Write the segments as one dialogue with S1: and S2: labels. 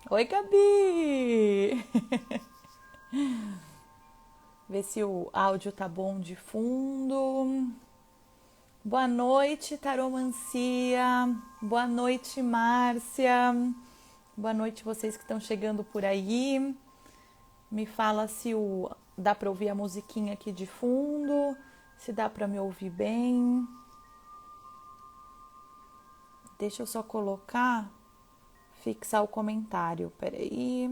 S1: Oi, Gabi! Vê se o áudio tá bom de fundo. Boa noite, Taromancia. Boa noite, Márcia. Boa noite, vocês que estão chegando por aí. Me fala se dá para ouvir a musiquinha aqui de fundo, se dá para me ouvir bem. Deixa eu só colocar, fixar o comentário. Peraí.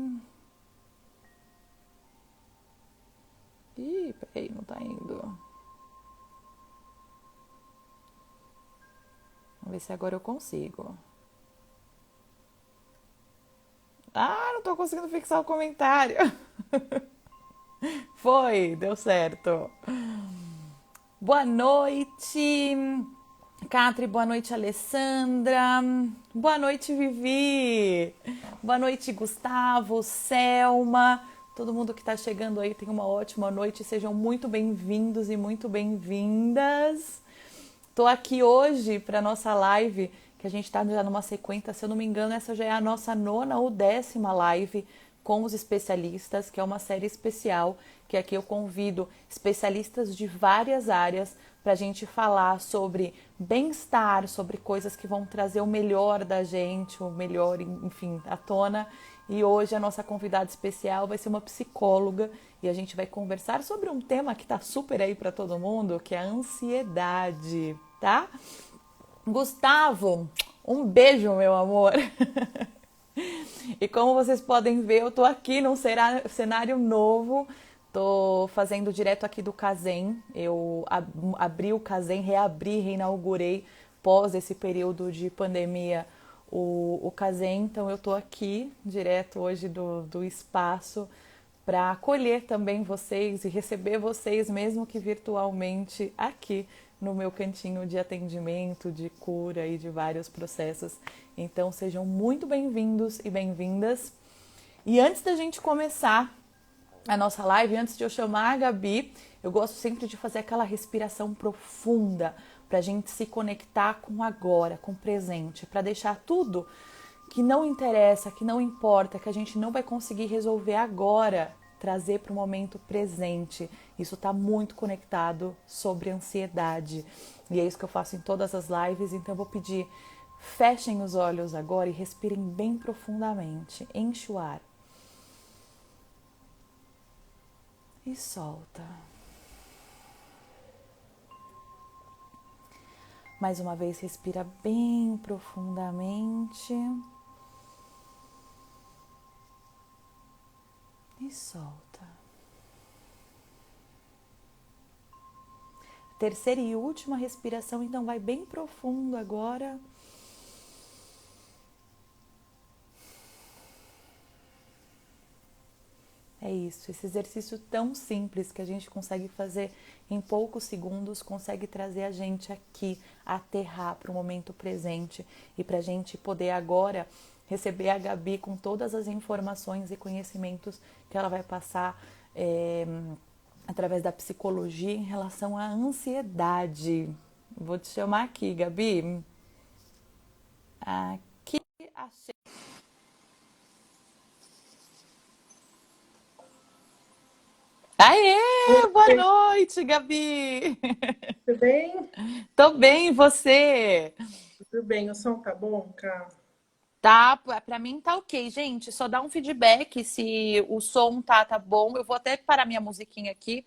S1: Ih, peraí, não tá indo. Vamos ver se agora eu consigo. Ah, não tô conseguindo fixar o comentário. Foi, deu certo. Boa noite, Catri. Boa noite, Alessandra. Boa noite, Vivi. Boa noite, Gustavo, Selma. Todo mundo que está chegando aí, tenha uma ótima noite. Sejam muito bem-vindos e muito bem-vindas. Tô aqui hoje para nossa live, que a gente está já numa sequência, se eu não me engano, essa já é a nossa nona ou 10ª live com os especialistas, que é uma série especial, que aqui eu convido especialistas de várias áreas para a gente falar sobre bem-estar, sobre coisas que vão trazer o melhor da gente, o melhor, enfim, à tona. E hoje a nossa convidada especial vai ser uma psicóloga e a gente vai conversar sobre um tema que está super aí para todo mundo, que é a ansiedade, tá? Gustavo, um beijo, meu amor. E como vocês podem ver, eu tô aqui num cenário novo. Tô fazendo direto aqui do Kaizen. Eu abri o Kaizen, reabri, reinaugurei pós esse período de pandemia o Kaizen. Então eu tô aqui direto hoje do espaço para acolher também vocês e receber vocês, mesmo que virtualmente, aqui no meu cantinho de atendimento, de cura e de vários processos. Então sejam muito bem-vindos e bem-vindas. E antes da gente começar a nossa live, antes de eu chamar a Gabi, eu gosto sempre de fazer aquela respiração profunda para a gente se conectar com o agora, com o presente, para deixar tudo que não interessa, que não importa, que a gente não vai conseguir resolver agora, trazer para o momento presente. Isso está muito conectado sobre ansiedade. E é isso que eu faço em todas as lives, então eu vou pedir, fechem os olhos agora e respirem bem profundamente. Enche o ar. E solta. Mais uma vez, respira bem profundamente. E solta. Terceira e última respiração, então vai bem profundo agora. É isso, esse exercício tão simples que a gente consegue fazer em poucos segundos, consegue trazer a gente aqui, aterrar para o momento presente e para a gente poder agora receber a Gabi com todas as informações e conhecimentos que ela vai passar através da psicologia em relação à ansiedade. Vou te chamar aqui, Gabi. Aqui, achei. Aê! Boa
S2: Oi,
S1: noite, Gabi!
S2: tudo bem?
S1: Tô bem, e você?
S2: Tudo bem, o som tá bom, cara?
S1: Tá, pra mim tá ok, gente. Só dá um feedback se o som tá bom. Eu vou até parar minha musiquinha aqui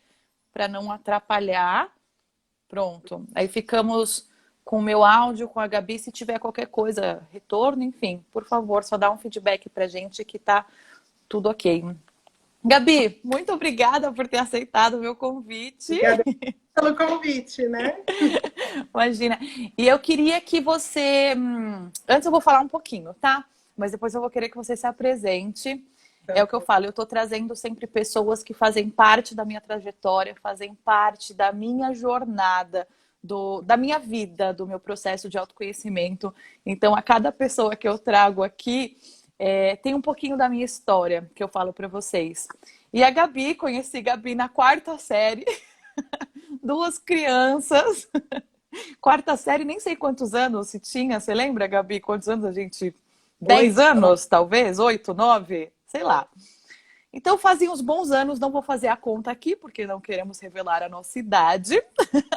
S1: pra não atrapalhar. Pronto. Aí ficamos com o meu áudio, com a Gabi. Se tiver qualquer coisa, retorno, enfim, por favor, só dá um feedback pra gente que tá tudo ok. Gabi, muito obrigada por ter aceitado o meu convite.
S2: Obrigada pelo convite, né?
S1: Imagina. E eu queria que você. Antes eu vou falar um pouquinho, tá? Mas depois eu vou querer que você se apresente. É
S2: Tá
S1: o que eu
S2: bom.
S1: falo, eu tô trazendo sempre pessoas que fazem parte da minha trajetória, fazem parte da minha jornada, da minha vida, do meu processo de autoconhecimento. Então, a cada pessoa que eu trago aqui, tem um pouquinho da minha história que eu falo para vocês. E a Gabi, conheci Gabi na quarta série, duas crianças. Quarta série, nem sei quantos anos se tinha. Você lembra, Gabi, quantos anos a gente. 10
S2: 8, 9.
S1: anos, talvez? 8, 9? Sei lá. Então fazem uns bons anos, não vou fazer a conta aqui, porque não queremos revelar a nossa idade,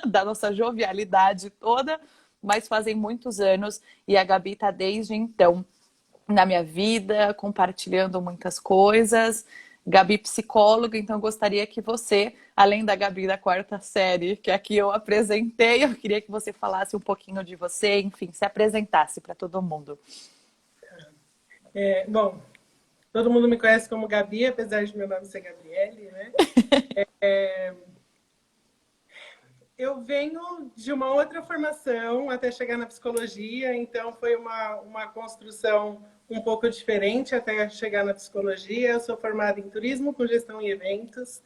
S1: da nossa jovialidade toda, mas fazem muitos anos e a Gabi está desde então na minha vida, compartilhando muitas coisas. Gabi psicóloga, então gostaria que você, além da Gabi da quarta série, que aqui eu apresentei, eu queria que você falasse um pouquinho de você, enfim, se apresentasse para todo mundo.
S2: Bom, todo mundo me conhece como Gabi, apesar de meu nome ser Gabriele, né? Eu venho de uma outra formação até chegar na psicologia, então foi uma construção um pouco diferente até chegar na psicologia. Eu sou formada em turismo com gestão e eventos,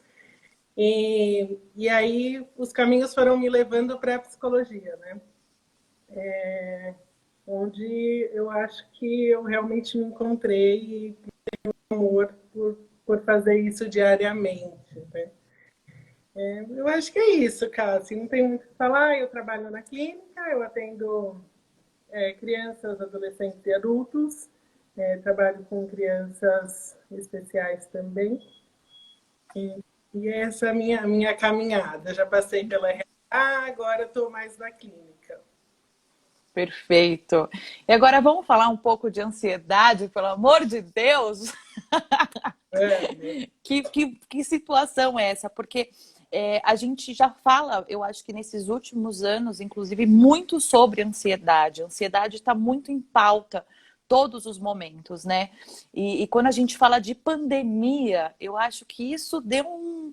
S2: e aí os caminhos foram me levando para a psicologia, né? Onde eu acho que eu realmente me encontrei e tenho amor por fazer isso diariamente, né? Eu acho que é isso, Cassi. Não tem muito o que falar. Eu trabalho na clínica, eu atendo crianças, adolescentes e adultos. Trabalho com crianças especiais também. E essa é a minha caminhada. Já passei pela RH, agora estou mais na clínica.
S1: Perfeito. E agora vamos falar um pouco de ansiedade, pelo amor de Deus.
S2: É,
S1: Que situação é essa? Porque a gente já fala, eu acho que nesses últimos anos, inclusive, muito sobre ansiedade. A ansiedade está muito em pauta todos os momentos, né? E quando a gente fala de pandemia, eu acho que isso deu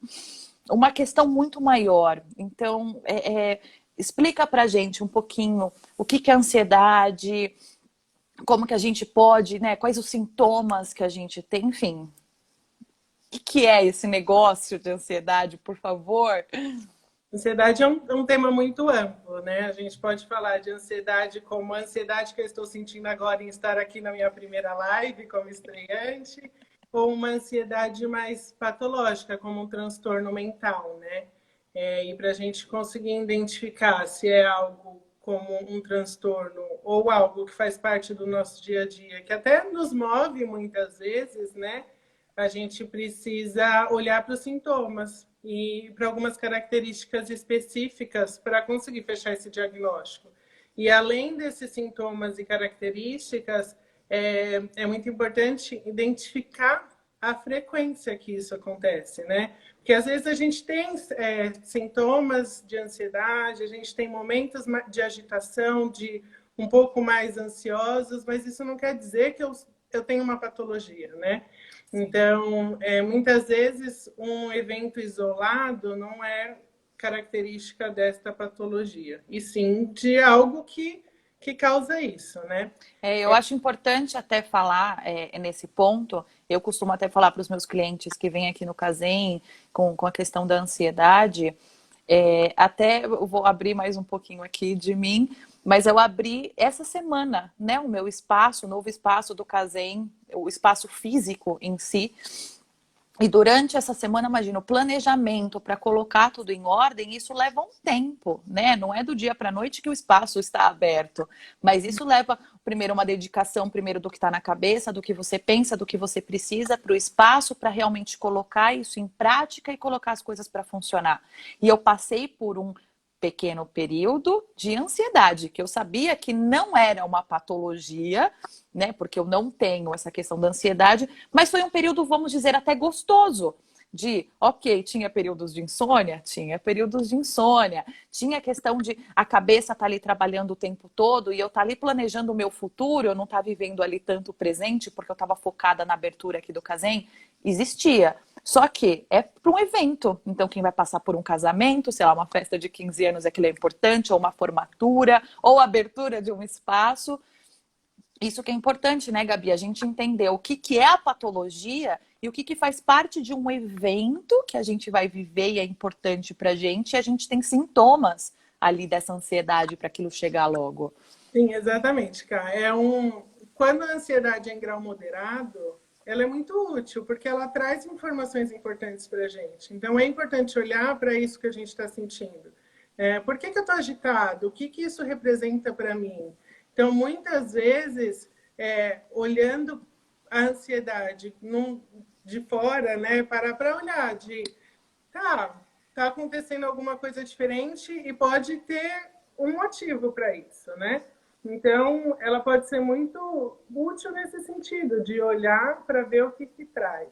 S1: uma questão muito maior. Então, explica pra gente um pouquinho o que é ansiedade, como que a gente pode, né? Quais os sintomas que a gente tem, enfim. O que é esse negócio de ansiedade, por favor?
S2: ansiedade é um tema muito amplo, né? A gente pode falar de ansiedade como a ansiedade que eu estou sentindo agora em estar aqui na minha primeira live como estreante, ou uma ansiedade mais patológica, como um transtorno mental, né? E para a gente conseguir identificar se é algo como um transtorno ou algo que faz parte do nosso dia a dia, que até nos move muitas vezes, né? A gente precisa olhar para os sintomas e para algumas características específicas para conseguir fechar esse diagnóstico. E além desses sintomas e características, é muito importante identificar a frequência que isso acontece, né? Porque às vezes a gente tem sintomas de ansiedade, a gente tem momentos de agitação, de um pouco mais ansiosos, mas isso não quer dizer que eu tenho uma patologia, né? Então, muitas vezes, um evento isolado não é característica desta patologia, e sim de algo que causa isso, né?
S1: Eu acho importante até falar nesse ponto. Eu costumo até falar para os meus clientes que vêm aqui no Cazem com a questão da ansiedade. Até eu vou abrir mais um pouquinho aqui de mim, mas eu abri essa semana, né, o meu espaço, o novo espaço do Cazem, o espaço físico em si. E durante essa semana, imagina, o planejamento para colocar tudo em ordem, isso leva um tempo, né? Não é do dia para a noite que o espaço está aberto, mas isso leva, primeiro, uma dedicação, primeiro, do que está na cabeça, do que você pensa, do que você precisa para o espaço, para realmente colocar isso em prática e colocar as coisas para funcionar. E eu passei por um pequeno período de ansiedade, que eu sabia que não era uma patologia, né? Porque eu não tenho essa questão da ansiedade, mas foi um período, vamos dizer, até gostoso. Ok, tinha períodos de insônia? Tinha períodos de insônia. Tinha a questão de a cabeça tá ali trabalhando o tempo todo e eu tá ali planejando o meu futuro, eu não tá vivendo ali tanto presente porque eu estava focada na abertura aqui do Cazem. Existia. Só que é para um evento. Então, quem vai passar por um casamento, sei lá, uma festa de 15 anos é que é importante, ou uma formatura, ou a abertura de um espaço. Isso que é importante, né, Gabi? A gente entender o que é a patologia e o que faz parte de um evento que a gente vai viver e é importante pra gente, e a gente tem sintomas ali dessa ansiedade para aquilo chegar logo.
S2: Sim, exatamente, cara. Quando a ansiedade é em grau moderado, ela é muito útil, porque ela traz informações importantes para a gente. Então, é importante olhar para isso que a gente está sentindo. Por que eu estou agitado? O que isso representa para mim? Então, muitas vezes, olhando a ansiedade de fora, né? Parar para olhar tá acontecendo alguma coisa diferente e pode ter um motivo para isso, né? Então, ela pode ser muito útil nesse sentido, de olhar para ver o que traz.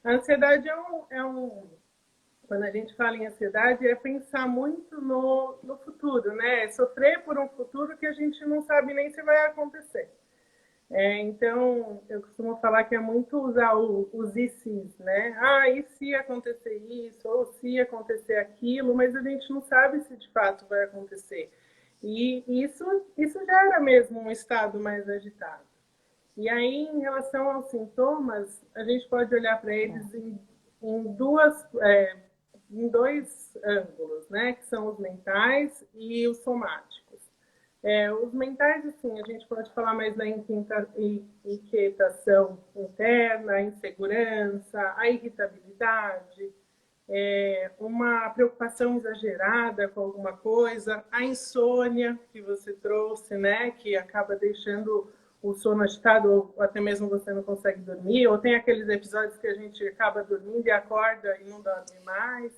S2: A ansiedade quando a gente fala em ansiedade, é pensar muito no futuro, né? É sofrer por um futuro que a gente não sabe nem se vai acontecer. Então, eu costumo falar que é muito usar os e se, né? E se acontecer isso, ou se acontecer aquilo, mas a gente não sabe se de fato vai acontecer. E isso gera mesmo um estado mais agitado. E aí, em relação aos sintomas, a gente pode olhar para eles em dois ângulos, né? Que são os mentais e os somáticos. Os mentais, assim, a gente pode falar mais da inquietação interna, a insegurança, a irritabilidade, uma preocupação exagerada com alguma coisa, a insônia que você trouxe, né, que acaba deixando o sono agitado ou até mesmo você não consegue dormir, ou tem aqueles episódios que a gente acaba dormindo e acorda e não dorme mais,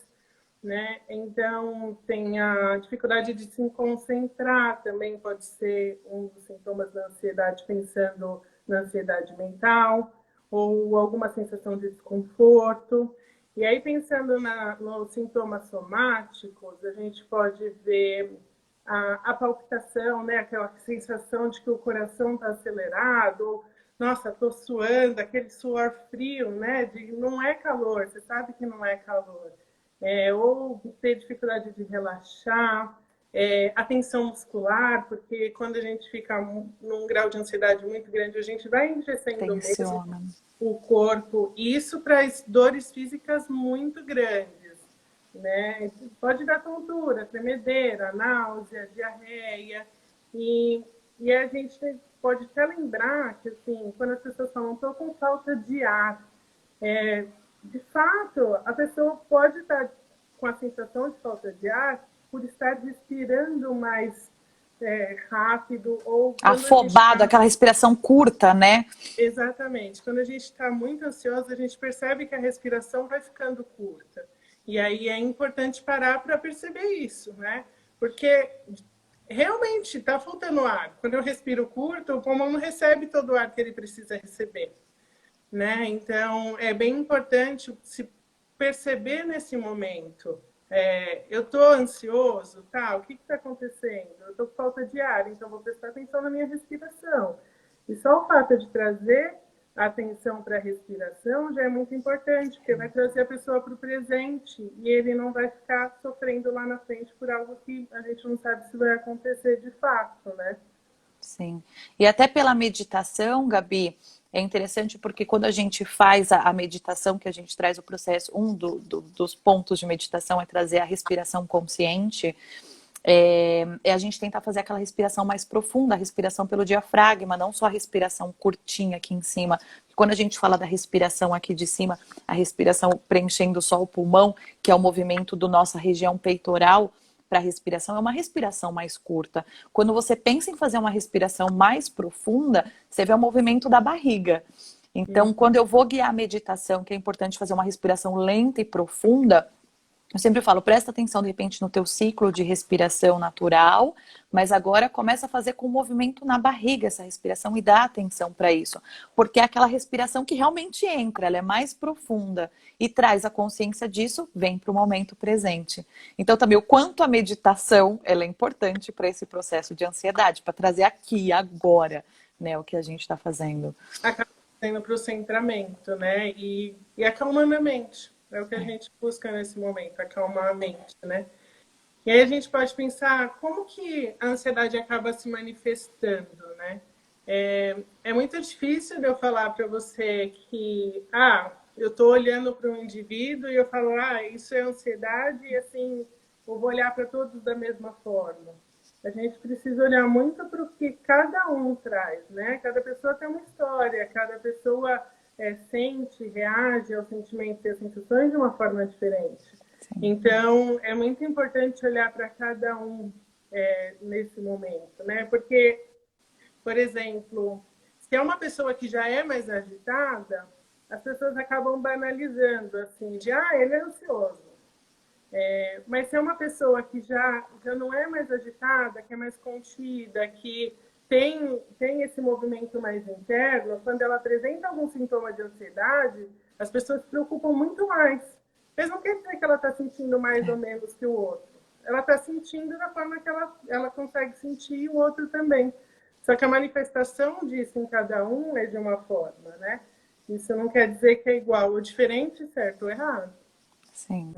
S2: né? Então, tem a dificuldade de se concentrar, também pode ser um dos sintomas da ansiedade, pensando na ansiedade mental, ou alguma sensação de desconforto. E aí, pensando nos sintomas somáticos, a gente pode ver a palpitação, né? Aquela sensação de que o coração está acelerado, ou, nossa, estou suando, aquele suor frio, né? Não é calor, você sabe que não é calor. Ou ter dificuldade de relaxar, a tensão muscular, porque quando a gente fica num grau de ansiedade muito grande, a gente vai enrijecendo mesmo
S1: Tensiona.
S2: o corpo. Isso para dores físicas muito grandes, né? Pode dar tontura, tremedeira, náusea, diarreia. E a gente pode até lembrar que, assim, quando as pessoas falam, estou com falta de ar, de fato, a pessoa pode estar com a sensação de falta de ar por estar respirando mais rápido ou quando a gente
S1: Afobado, aquela respiração curta, né?
S2: Exatamente. Quando a gente está muito ansioso, a gente percebe que a respiração vai ficando curta. E aí é importante parar para perceber isso, né? Porque realmente está faltando ar. Quando eu respiro curto, o pulmão não recebe todo o ar que ele precisa receber, né? Então, é bem importante se perceber nesse momento. Eu estou ansioso, tá? O que está acontecendo? Eu estou com falta de ar, então vou prestar atenção na minha respiração. E só o fato de trazer a atenção para a respiração já é muito importante, porque vai trazer a pessoa para o presente e ele não vai ficar sofrendo lá na frente por algo que a gente não sabe se vai acontecer de fato, né?
S1: Sim. E até pela meditação, Gabi, é interessante porque quando a gente faz a meditação, que a gente traz o processo, dos pontos de meditação é trazer a respiração consciente, a gente tentar fazer aquela respiração mais profunda, a respiração pelo diafragma, não só a respiração curtinha aqui em cima. Quando a gente fala da respiração aqui de cima, a respiração preenchendo só o pulmão, que é o movimento da nossa região peitoral, para a respiração é uma respiração mais curta. Quando você pensa em fazer uma respiração mais profunda, você vê o movimento da barriga. Então, quando eu vou guiar a meditação, que é importante fazer uma respiração lenta e profunda, eu sempre falo, presta atenção de repente no teu ciclo de respiração natural, mas agora começa a fazer com o movimento na barriga essa respiração e dá atenção para isso. Porque é aquela respiração que realmente entra, ela é mais profunda e traz a consciência disso, vem para o momento presente. Então também o quanto a meditação ela é importante para esse processo de ansiedade, para trazer aqui e agora, né, o que a gente está fazendo.
S2: Acaba sendo para o centramento, né? E acalmando a mente. É o que a gente busca nesse momento, acalmar a mente, né? E aí a gente pode pensar como que a ansiedade acaba se manifestando, né? É muito difícil de eu falar para você que, eu estou olhando para um indivíduo e eu falo, isso é ansiedade e assim, eu vou olhar para todos da mesma forma. A gente precisa olhar muito para o que cada um traz, né? Cada pessoa tem uma história, cada pessoa sente, reage aos sentimentos e às sensações de uma forma diferente. Sim. Então, é muito importante olhar para cada um nesse momento, né? Porque, por exemplo, Se é uma pessoa que já é mais agitada, as pessoas acabam banalizando, assim, de, ele é ansioso. Mas se é uma pessoa que já não é mais agitada, que é mais contida, que tem esse movimento mais interno, quando ela apresenta algum sintoma de ansiedade, as pessoas se preocupam muito mais. Mas não quer dizer que ela está sentindo mais ou menos que o outro. Ela está sentindo da forma que ela consegue sentir e o outro também. Só que a manifestação disso em cada um é de uma forma, né? Isso não quer dizer que é igual ou diferente, certo ou errado.
S1: Sim.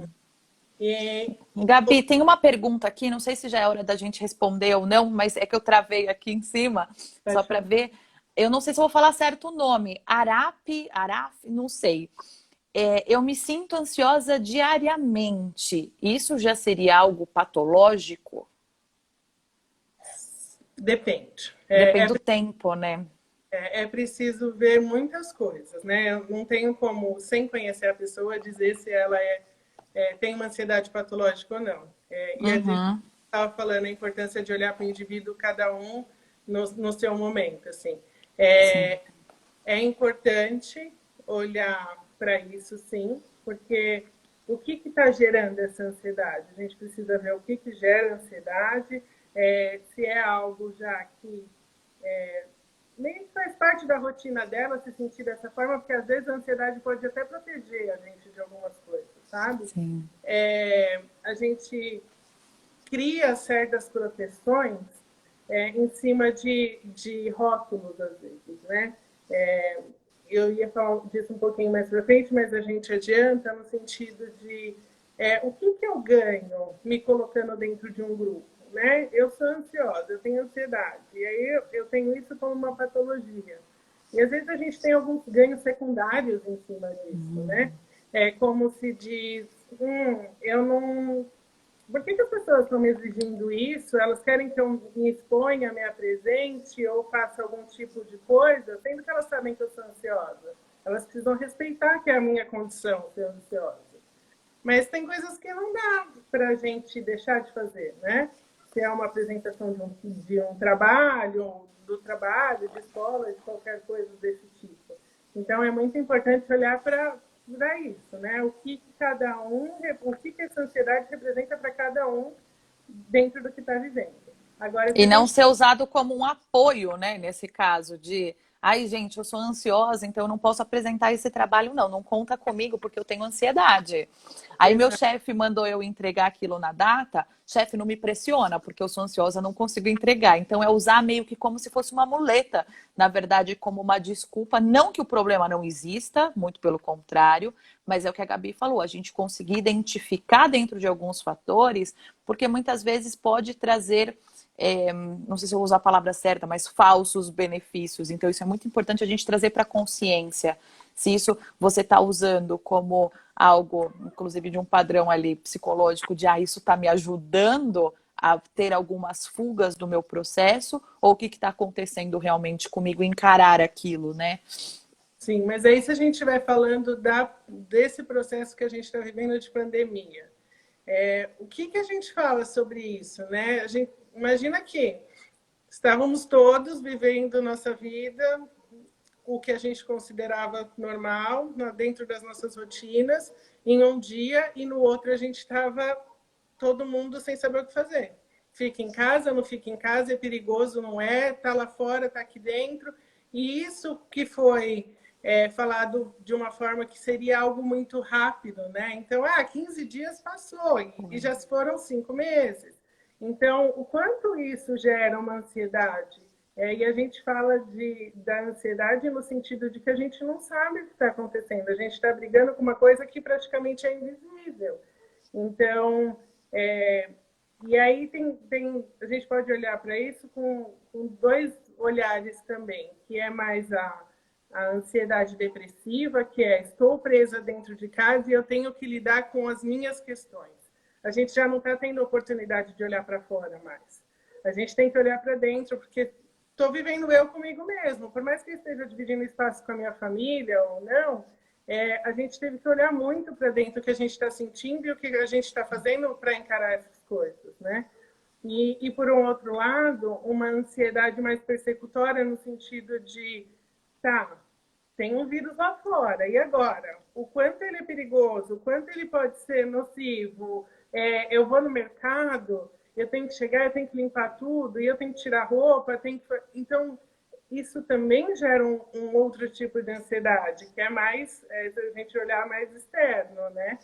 S2: E
S1: Gabi, tem uma pergunta aqui, não sei se já é hora da gente responder ou não, mas é que eu travei aqui em cima, só para ver. Eu não sei se eu vou falar certo o nome. Araf, não sei. Eu me sinto ansiosa diariamente. Isso já seria algo patológico?
S2: depende.
S1: Depende do tempo, né?
S2: É preciso ver muitas coisas, né? Eu não tenho como, sem conhecer a pessoa, dizer se ela tem uma ansiedade patológica ou não. E a gente
S1: Uhum.
S2: estava falando a importância de olhar para o indivíduo, cada um no seu momento, assim. É,
S1: Sim.
S2: é importante olhar para isso, sim, porque o que está gerando essa ansiedade? A gente precisa ver o que gera ansiedade, se é algo já que nem faz parte da rotina dela se sentir dessa forma, porque às vezes a ansiedade pode até proteger a gente de algumas coisas, sabe?
S1: Sim.
S2: A gente cria certas proteções em cima de rótulos, às vezes, né? Eu ia falar disso um pouquinho mais para frente, mas a gente adianta no sentido de o que eu ganho me colocando dentro de um grupo, né? Eu sou ansiosa, eu tenho ansiedade, e aí eu tenho isso como uma patologia. E às vezes a gente tem alguns ganhos secundários em cima disso, né? É como se diz, eu não por que as pessoas estão me exigindo isso? Elas querem que eu me exponha, me apresente ou faça algum tipo de coisa, sendo que elas sabem que eu sou ansiosa. Elas precisam respeitar que é a minha condição ser ansiosa. Mas tem coisas que não dá para a gente deixar de fazer, né? Se é uma apresentação de um trabalho, do trabalho, de escola, de qualquer coisa desse tipo. Então, é muito importante olhar para isso, né? O que cada um, o que essa ansiedade representa para cada um dentro do que está vivendo. Agora, se
S1: E
S2: a
S1: não
S2: gente
S1: ser usado como um apoio, né? Nesse caso de, ai, gente, eu sou ansiosa, então eu não posso apresentar esse trabalho, não. Não conta comigo porque eu tenho ansiedade. Aí meu chefe mandou eu entregar aquilo na data, chefe, não me pressiona, porque eu sou ansiosa, não consigo entregar. Então é usar meio que como se fosse uma muleta, na verdade, como uma desculpa. Não que o problema não exista, muito pelo contrário, mas é o que a Gabi falou, a gente conseguir identificar dentro de alguns fatores, porque muitas vezes pode trazer não sei se eu vou usar a palavra certa, mas falsos benefícios. Então, isso é muito importante a gente trazer para a consciência. Se isso você está usando como algo, inclusive de um padrão ali psicológico, de isso está me ajudando a ter algumas fugas do meu processo, ou o que está acontecendo realmente comigo, encarar aquilo, né?
S2: Sim, mas aí se a gente estiver falando desse processo que a gente está vivendo de pandemia, o que a gente fala sobre isso, né? A gente imagina que estávamos todos vivendo nossa vida, o que a gente considerava normal, dentro das nossas rotinas, em um dia, e no outro a gente estava todo mundo sem saber o que fazer. Fica em casa, não fica em casa, é perigoso, não é, tá lá fora, tá aqui dentro. E isso que foi falado de uma forma que seria algo muito rápido, né? Então, 15 dias passou e já foram 5 meses. Então, o quanto isso gera uma ansiedade? E a gente fala da ansiedade no sentido de que a gente não sabe o que está acontecendo. A gente está brigando com uma coisa que praticamente é invisível. Então, e aí a gente pode olhar para isso com dois olhares também, que é mais a ansiedade depressiva, que é estou presa dentro de casa e eu tenho que lidar com as minhas questões. A gente já não está tendo oportunidade de olhar para fora mais. A gente tem que olhar para dentro, porque estou vivendo eu comigo mesmo. Por mais que eu esteja dividindo espaço com a minha família ou não, a gente teve que olhar muito para dentro o que a gente está sentindo e o que a gente está fazendo para encarar essas coisas, né? E por um outro lado, uma ansiedade mais persecutória no sentido de tá, tem um vírus lá fora, e agora? O quanto ele é perigoso, o quanto ele pode ser nocivo? Eu vou no mercado, eu tenho que chegar, eu tenho que limpar tudo, e eu tenho que tirar roupa, Então, isso também gera um outro tipo de ansiedade, que é mais, se a gente olhar mais externo, né?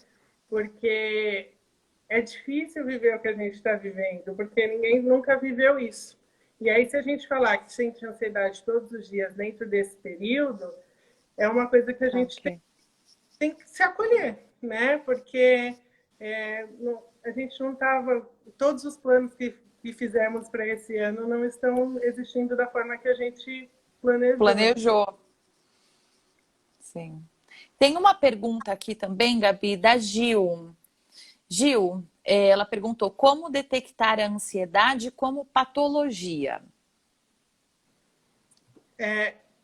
S2: Porque é difícil viver o que a gente está vivendo, porque ninguém nunca viveu isso. E aí, se a gente falar que sente ansiedade todos os dias dentro desse período, é uma coisa que a gente
S1: Ok.
S2: tem que se acolher, né? Porque a gente não estava. Todos os planos que fizemos para esse ano não estão existindo da forma que a gente planejou.
S1: Planejou. Sim. Tem uma pergunta aqui também, Gabi, da Gil. Gil, ela perguntou como detectar a ansiedade como patologia.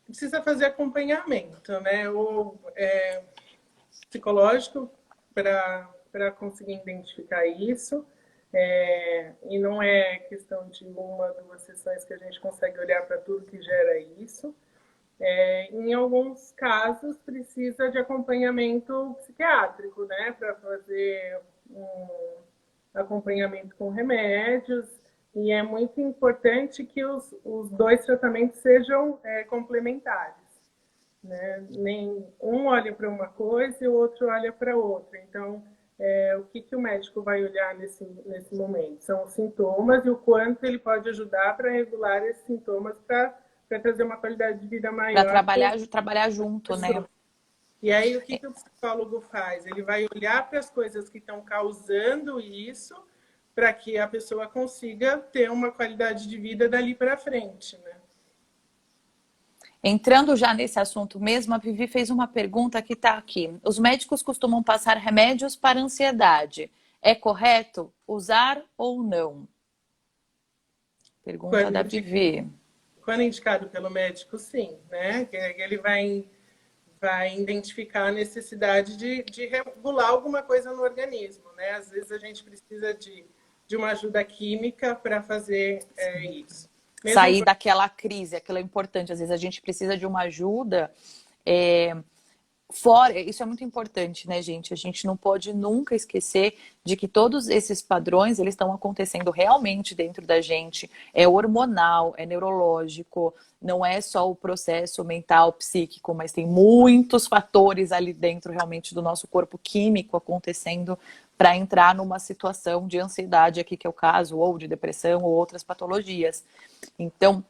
S2: Precisa fazer acompanhamento, né? Ou psicológico para conseguir identificar isso. E não é questão de uma, duas sessões que a gente consegue olhar para tudo que gera isso. Em alguns casos, precisa de acompanhamento psiquiátrico, né? Para fazer um acompanhamento com remédios. E é muito importante que os dois tratamentos sejam complementares. Né? Nem um olha para uma coisa e o outro olha para outra. Então, o que o médico vai olhar nesse momento? São os sintomas e o quanto ele pode ajudar para regular esses sintomas para trazer uma qualidade de vida
S1: Para
S2: maior
S1: trabalhar junto, né?
S2: e aí, o que o psicólogo faz? Ele vai olhar para as coisas que estão causando isso para que a pessoa consiga ter uma qualidade de vida dali para frente, né?
S1: Entrando já nesse assunto mesmo, a Vivi fez uma pergunta que está aqui. Os médicos costumam passar remédios para ansiedade. É correto usar ou não? Pergunta
S2: Quando,
S1: da Vivi.
S2: quando indicado pelo médico, sim, né? Ele vai identificar a necessidade de regular alguma coisa no organismo, né? Às vezes a gente precisa de uma ajuda química para fazer isso.
S1: Sair daquela crise, aquilo é importante. Às vezes a gente precisa de uma ajuda. Fora, isso é muito importante, né, gente? A gente não pode nunca esquecer de que todos esses padrões, eles estão acontecendo realmente dentro da gente. É hormonal, é neurológico, não é só o processo mental, psíquico, mas tem muitos fatores ali dentro realmente do nosso corpo químico acontecendo para entrar numa situação de ansiedade aqui, que é o caso, ou de depressão, ou outras patologias. Então,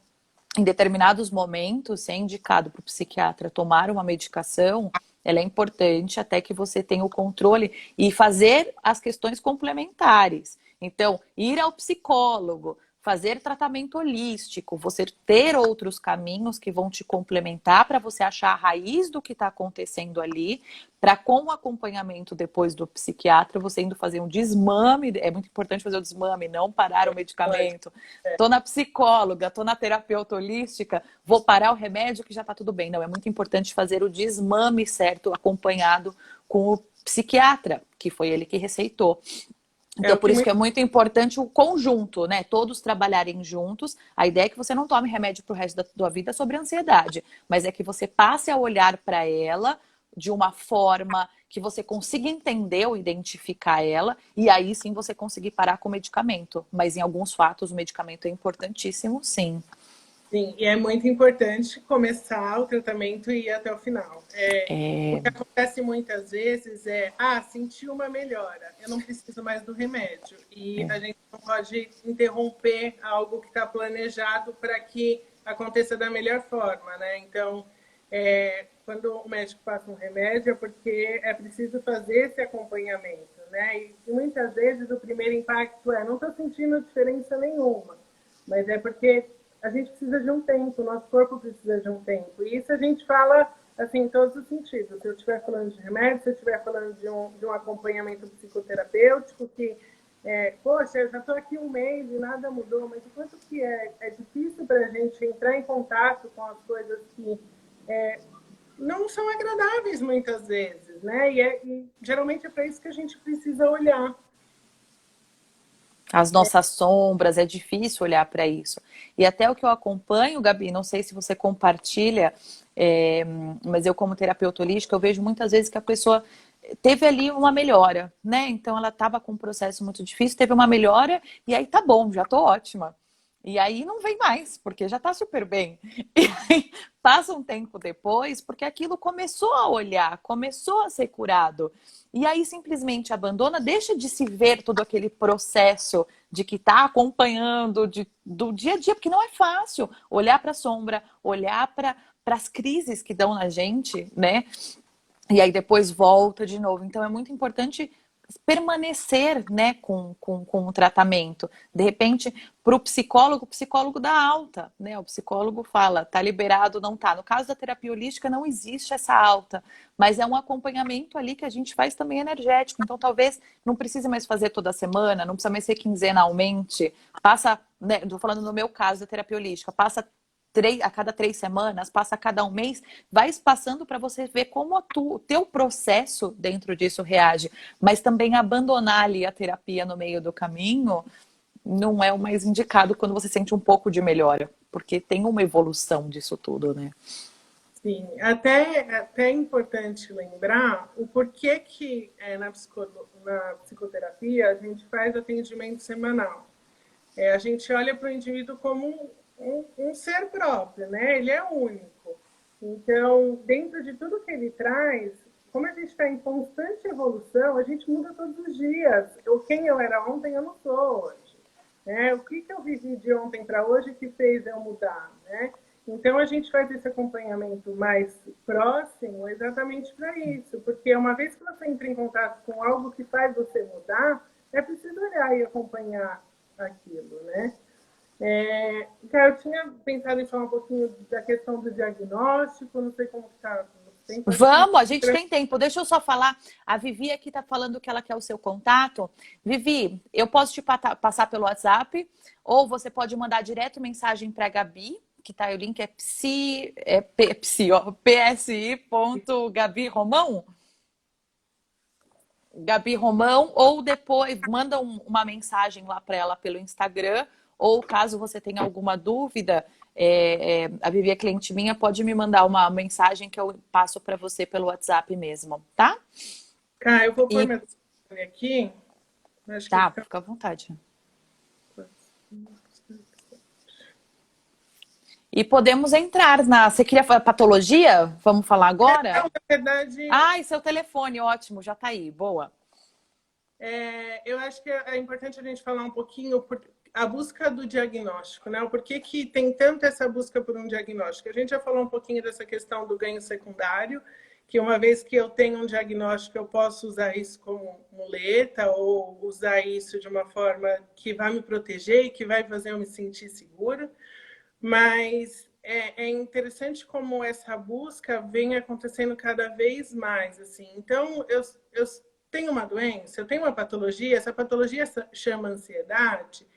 S1: em determinados momentos, se é indicado para o psiquiatra tomar uma medicação, ela é importante até que você tenha o controle e fazer as questões complementares. Então, ir ao psicólogo, fazer tratamento holístico, você ter outros caminhos que vão te complementar para você achar a raiz do que está acontecendo ali, para com o acompanhamento depois do psiquiatra, você indo fazer um desmame, é muito importante fazer o desmame, não parar o medicamento. Tô na psicóloga, tô na terapeuta holística, vou parar o remédio que já tá tudo bem. Não, é muito importante fazer o desmame certo, acompanhado com o psiquiatra, que foi ele que receitou. Então, por isso que é muito importante o conjunto, né? Todos trabalharem juntos. A ideia é que você não tome remédio pro resto da sua vida sobre ansiedade, mas é que você passe a olhar para ela de uma forma que você consiga entender ou identificar ela, e aí sim você conseguir parar com o medicamento. Mas em alguns fatos o medicamento é importantíssimo, sim.
S2: Sim, e é muito importante começar o tratamento e ir até o final. O que acontece muitas vezes senti uma melhora, eu não preciso mais do remédio. E a gente não pode interromper algo que está planejado para que aconteça da melhor forma, né? Então, quando o médico passa um remédio é porque é preciso fazer esse acompanhamento, né? E muitas vezes o primeiro impacto não estou sentindo diferença nenhuma, mas é porque a gente precisa de um tempo, o nosso corpo precisa de um tempo. E isso a gente fala assim, em todos os sentidos. Se eu estiver falando de remédio, se eu estiver falando de um acompanhamento psicoterapêutico, que, poxa, eu já estou aqui um mês e nada mudou, mas o quanto que é difícil para a gente entrar em contato com as coisas que não são agradáveis muitas vezes, né? E geralmente é para isso que a gente precisa olhar.
S1: As nossas sombras, é difícil olhar para isso. E até o que eu acompanho, Gabi, não sei se você compartilha, é, mas eu como terapeuta holística, eu vejo muitas vezes que a pessoa teve ali uma melhora, né? Então ela estava com um processo muito difícil, teve uma melhora, e aí tá bom, já tô ótima. E aí não vem mais, porque já tá super bem. E aí passa um tempo depois, porque aquilo começou a olhar, começou a ser curado. E aí simplesmente abandona, deixa de se ver todo aquele processo de que está acompanhando do dia a dia, porque não é fácil olhar para a sombra, olhar para as crises que dão na gente, né? E aí depois volta de novo. Então é muito importante permanecer, né, com o tratamento. De repente, para o psicólogo dá alta, né? O psicólogo fala, tá liberado, não tá. No caso da terapia holística, não existe essa alta, mas é um acompanhamento ali que a gente faz também energético. Então, talvez não precise mais fazer toda semana, não precisa mais ser quinzenalmente. Passa, né? Estou falando no meu caso da terapia holística, passa a cada 3 semanas, passa a cada um mês, vai passando para você ver como o teu processo dentro disso reage. Mas também abandonar ali a terapia no meio do caminho não é o mais indicado quando você sente um pouco de melhora, porque tem uma evolução disso tudo, né?
S2: Sim, até é importante lembrar o porquê que na psicoterapia a gente faz atendimento semanal. A gente olha para o indivíduo como um ser próprio, né? Ele é único. Então, dentro de tudo que ele traz, como a gente está em constante evolução, a gente muda todos os dias. Quem eu era ontem, eu não sou hoje. Né? O que eu vivi de ontem para hoje que fez eu mudar, né? Então, a gente faz esse acompanhamento mais próximo exatamente para isso, porque uma vez que você entra em contato com algo que faz você mudar, é preciso olhar e acompanhar aquilo, né? Cara, eu tinha pensado em falar um pouquinho da questão do diagnóstico, não sei como está o tempo, acho que...
S1: Vamos, a gente tem tempo. Deixa eu só falar. A Vivi aqui tá falando que ela quer o seu contato. Vivi, eu posso te passar pelo WhatsApp, ou você pode mandar direto mensagem para a Gabi, que tá aí o link, psi.gabi Romão. Gabi Romão, ou depois manda uma mensagem lá para ela pelo Instagram, ou caso você tenha alguma dúvida, a Vivi é cliente minha, pode me mandar uma mensagem que eu passo para você pelo WhatsApp mesmo, tá?
S2: Cara, eu vou pôr
S1: E
S2: meu telefone aqui, acho que
S1: tá,
S2: fica...
S1: fica à vontade. E podemos entrar na. Você queria falar patologia? Vamos falar agora?
S2: Não, na verdade,
S1: Ah, e seu telefone, ótimo, já tá aí, boa.
S2: eu acho que é importante a gente falar um pouquinho por a busca do diagnóstico, né? O porquê que tem tanto essa busca por um diagnóstico. A gente já falou um pouquinho dessa questão do ganho secundário, que uma vez que eu tenho um diagnóstico, eu posso usar isso como muleta ou usar isso de uma forma que vai me proteger e que vai fazer eu me sentir seguro. Mas é interessante como essa busca vem acontecendo cada vez mais, assim. Então, eu tenho uma doença, eu tenho uma patologia, essa patologia chama ansiedade,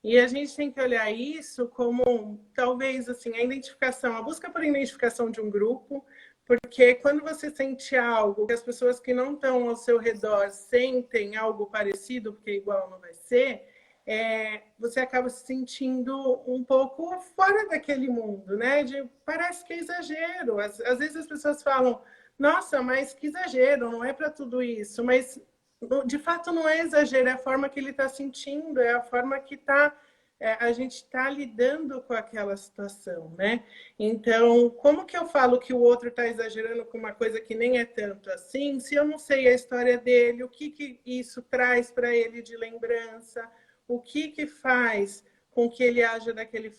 S2: e a gente tem que olhar isso como, talvez, assim, a identificação, a busca por identificação de um grupo, porque quando você sente algo que as pessoas que não estão ao seu redor sentem algo parecido, porque igual não vai ser, você acaba se sentindo um pouco fora daquele mundo, né? Parece que é exagero. Às vezes as pessoas falam, nossa, mas que exagero, não é para tudo isso. Mas, de fato, não é exagero, é a forma que ele está sentindo, é a forma que a gente está lidando com aquela situação, né? Então, como que eu falo que o outro está exagerando com uma coisa que nem é tanto assim, se eu não sei a história dele, o que isso traz para ele de lembrança, o que faz com que ele haja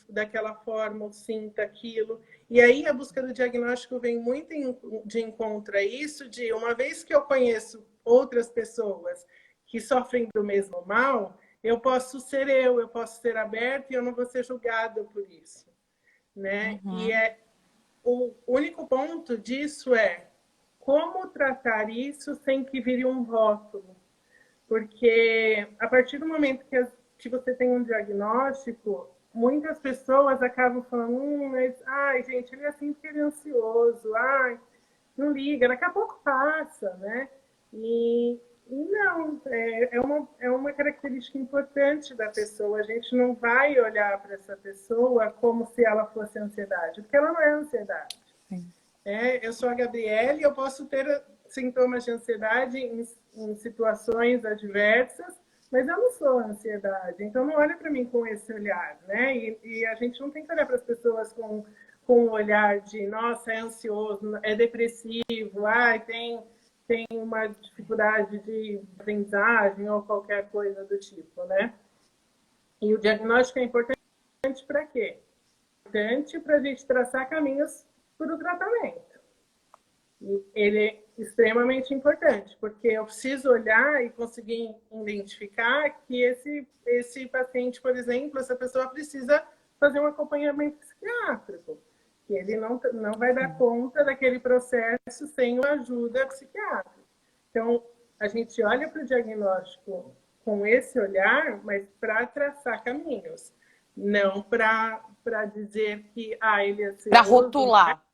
S2: daquela forma ou sinta aquilo. E aí a busca do diagnóstico vem muito de encontro a isso, de uma vez que eu conheço outras pessoas que sofrem do mesmo mal, eu posso ser eu posso ser aberta e eu não vou ser julgada por isso, né? E
S1: Uhum.
S2: o único ponto disso é como tratar isso sem que vire um rótulo. Porque a partir do momento que você tem um diagnóstico, muitas pessoas acabam falando, mas, ai, gente, ele é assim porque ele é ansioso, ai, não liga, daqui a pouco passa, né? E Não, é uma característica importante da pessoa. A gente não vai olhar para essa pessoa como se ela fosse ansiedade, porque ela não é ansiedade.
S1: Sim.
S2: Eu sou a Gabriele e eu posso ter sintomas de ansiedade em situações adversas, mas eu não sou ansiedade. Então não olha para mim com esse olhar, né? E a gente não tem que olhar para as pessoas com um olhar de, nossa, é ansioso, é depressivo, tem uma dificuldade de aprendizagem ou qualquer coisa do tipo, né? E o diagnóstico é importante para quê? É importante para a gente traçar caminhos para o tratamento. E ele é extremamente importante, porque eu preciso olhar e conseguir identificar que esse paciente, por exemplo, essa pessoa precisa fazer um acompanhamento psiquiátrico, que ele não vai dar conta daquele processo sem a ajuda psiquiátrica. Então, a gente olha para o diagnóstico com esse olhar, mas para traçar caminhos, não para dizer que ele é
S1: Para
S2: ansioso.
S1: rotular.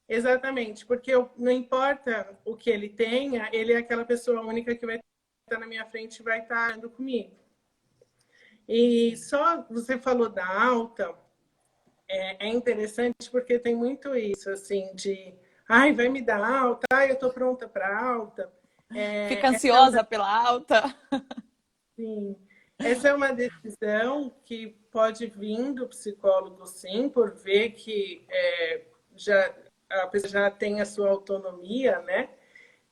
S2: Exatamente, porque não importa o que ele tenha, ele é aquela pessoa única que vai estar na minha frente e vai estar andando comigo. E só você falou da alta, é interessante porque tem muito isso, assim, de vai me dar alta, eu tô pronta para alta.
S1: Fica
S2: Essa é uma,
S1: ansiosa pela alta.
S2: sim, essa é uma decisão que pode vir do psicólogo, sim, por ver que já, a pessoa já tem a sua autonomia, né?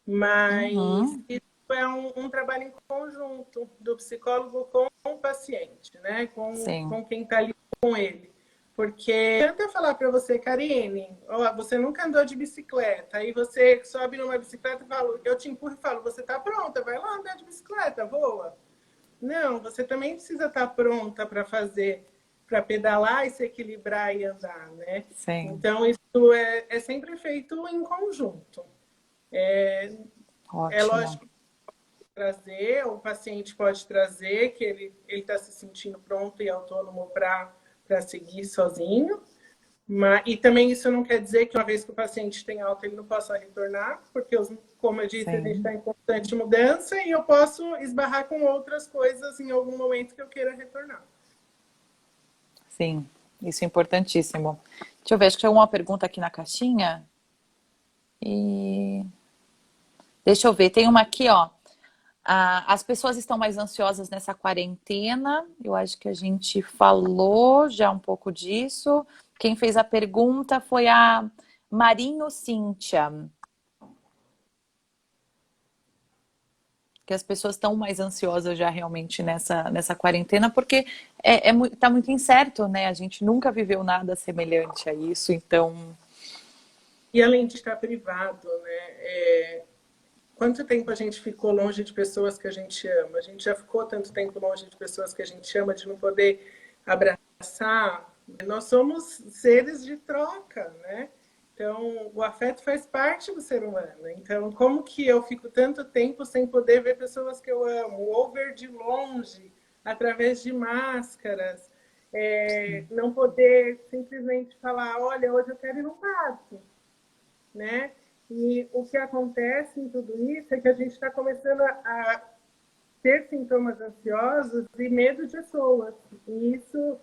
S2: Mas
S1: Uhum.
S2: isso é um trabalho em conjunto do psicólogo com o paciente, né?
S1: Sim.
S2: Com quem está ali com ele. Porque tenta falar para você, Karine, você nunca andou de bicicleta, aí você sobe numa bicicleta e fala, eu te empurro e falo, você está pronta, vai lá andar de bicicleta, voa. Não, você também precisa estar pronta para fazer, para pedalar e se equilibrar e andar, né?
S1: Sim.
S2: Então, isso é sempre feito em conjunto. É
S1: Ótimo.
S2: lógico que trazer, o paciente pode trazer que ele está se sentindo pronto e autônomo para seguir sozinho. E também isso não quer dizer que uma vez que o paciente tem alta, ele não possa retornar, porque, como eu disse, a gente
S1: Sim.
S2: está em constante mudança e eu posso esbarrar com outras coisas em algum momento que eu queira retornar.
S1: Sim. Isso é importantíssimo. Deixa eu ver, acho que tem uma pergunta aqui na caixinha. E deixa eu ver, tem uma aqui, ó. As pessoas estão mais ansiosas nessa quarentena. Eu acho que a gente falou já um pouco disso. Quem fez a pergunta foi a Marinho Cíntia. Que as pessoas estão mais ansiosas já realmente nessa quarentena, porque tá muito incerto, né? A gente nunca viveu nada semelhante a isso, então.
S2: E além de estar privado, né? Quanto tempo a gente ficou longe de pessoas que a gente ama? A gente já ficou tanto tempo longe de pessoas que a gente ama, de não poder abraçar. Nós somos seres de troca, né? Então, o afeto faz parte do ser humano. Então, como que eu fico tanto tempo sem poder ver pessoas que eu amo, ou ver de longe, através de máscaras, não poder simplesmente falar, olha, hoje eu quero ir no parque, né? E o que acontece em tudo isso é que a gente está começando a ter sintomas ansiosos e medo de pessoas. E isso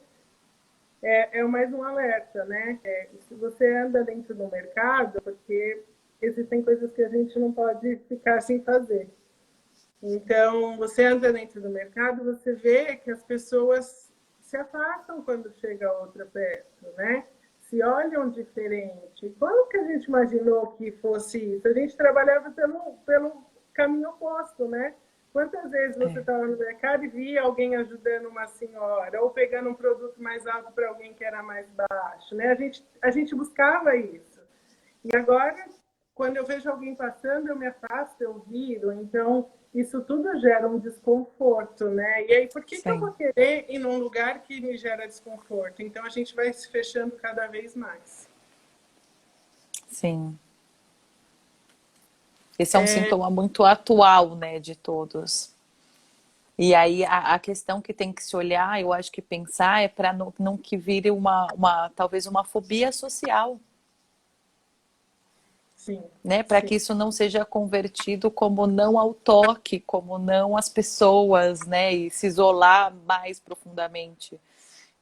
S2: é mais um alerta, né? Se você anda dentro do mercado, porque existem coisas que a gente não pode ficar sem fazer. Então, você anda dentro do mercado, você vê que as pessoas se afastam quando chega outra perto, né? Se olham diferente. Quando que a gente imaginou que fosse isso? A gente trabalhava pelo caminho oposto, né? Quantas vezes você estava no mercado e via alguém ajudando uma senhora ou pegando um produto mais alto para alguém que era mais baixo, né? A gente buscava isso. E agora, quando eu vejo alguém passando, eu me afasto, eu viro. Então, isso tudo gera um desconforto, né? E aí, por que eu vou
S1: Sim,
S2: querer ir num lugar que me gera desconforto? Então, a gente vai se fechando cada vez mais.
S1: sim. Esse é um sintoma muito atual, né, de todos. E aí a questão que tem que se olhar, eu acho que pensar, é para não que vire talvez uma fobia social.
S2: Sim,
S1: né? Para
S2: sim.
S1: que isso não seja convertido como não ao toque, como não às pessoas, né? E se isolar mais profundamente.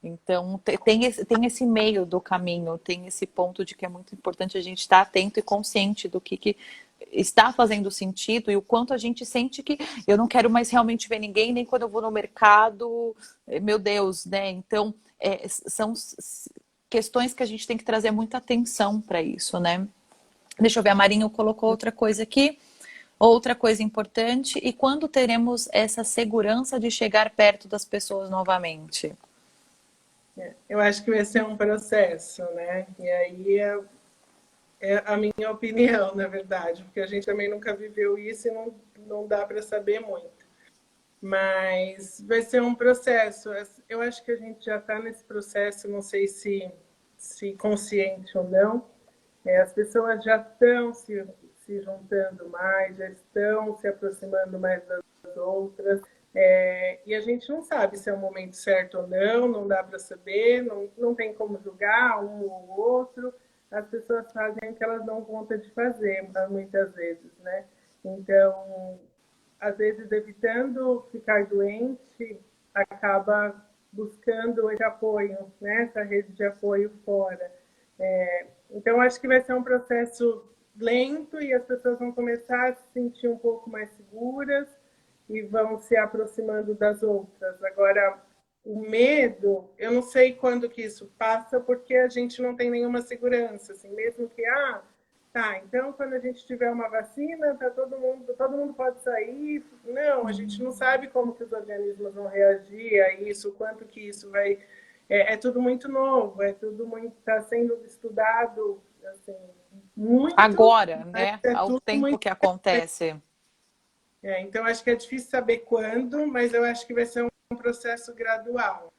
S1: Então, tem esse meio do caminho, tem esse ponto de que é muito importante a gente estar atento e consciente do que está fazendo sentido e o quanto a gente sente que eu não quero mais realmente ver ninguém, nem quando eu vou no mercado, meu Deus, né? Então, são questões que a gente tem que trazer muita atenção para isso, né? Deixa eu ver, a Marinho colocou outra coisa aqui. Outra coisa importante, e quando teremos essa segurança de chegar perto das pessoas novamente?
S2: Eu acho que vai ser um processo, né? E aí é a minha opinião, na verdade, porque a gente também nunca viveu isso e não dá para saber muito. Mas vai ser um processo. Eu acho que a gente já está nesse processo, não sei se consciente ou não. As pessoas já estão se juntando mais, já estão se aproximando mais das outras. E a gente não sabe se é o momento certo ou não dá para saber, não tem como julgar um ou outro. As pessoas fazem o que elas dão conta de fazer, muitas vezes, né? Então, às vezes, evitando ficar doente, acaba buscando esse apoio, né? Essa rede de apoio fora. Então, acho que vai ser um processo lento e as pessoas vão começar a se sentir um pouco mais seguras e vão se aproximando das outras. Agora, o medo, eu não sei quando que isso passa, porque a gente não tem nenhuma segurança, assim, mesmo que, tá, então quando a gente tiver uma vacina, tá todo mundo pode sair. Não, a gente não sabe como que os organismos vão reagir a isso, quanto que isso vai... tudo muito novo, tudo muito... Está sendo estudado, assim, muito,
S1: Agora,
S2: mas
S1: né?
S2: é
S1: Ao
S2: tudo
S1: tempo
S2: muito...
S1: que acontece.
S2: Então, acho que é difícil saber quando, mas eu acho que vai ser um processo gradual.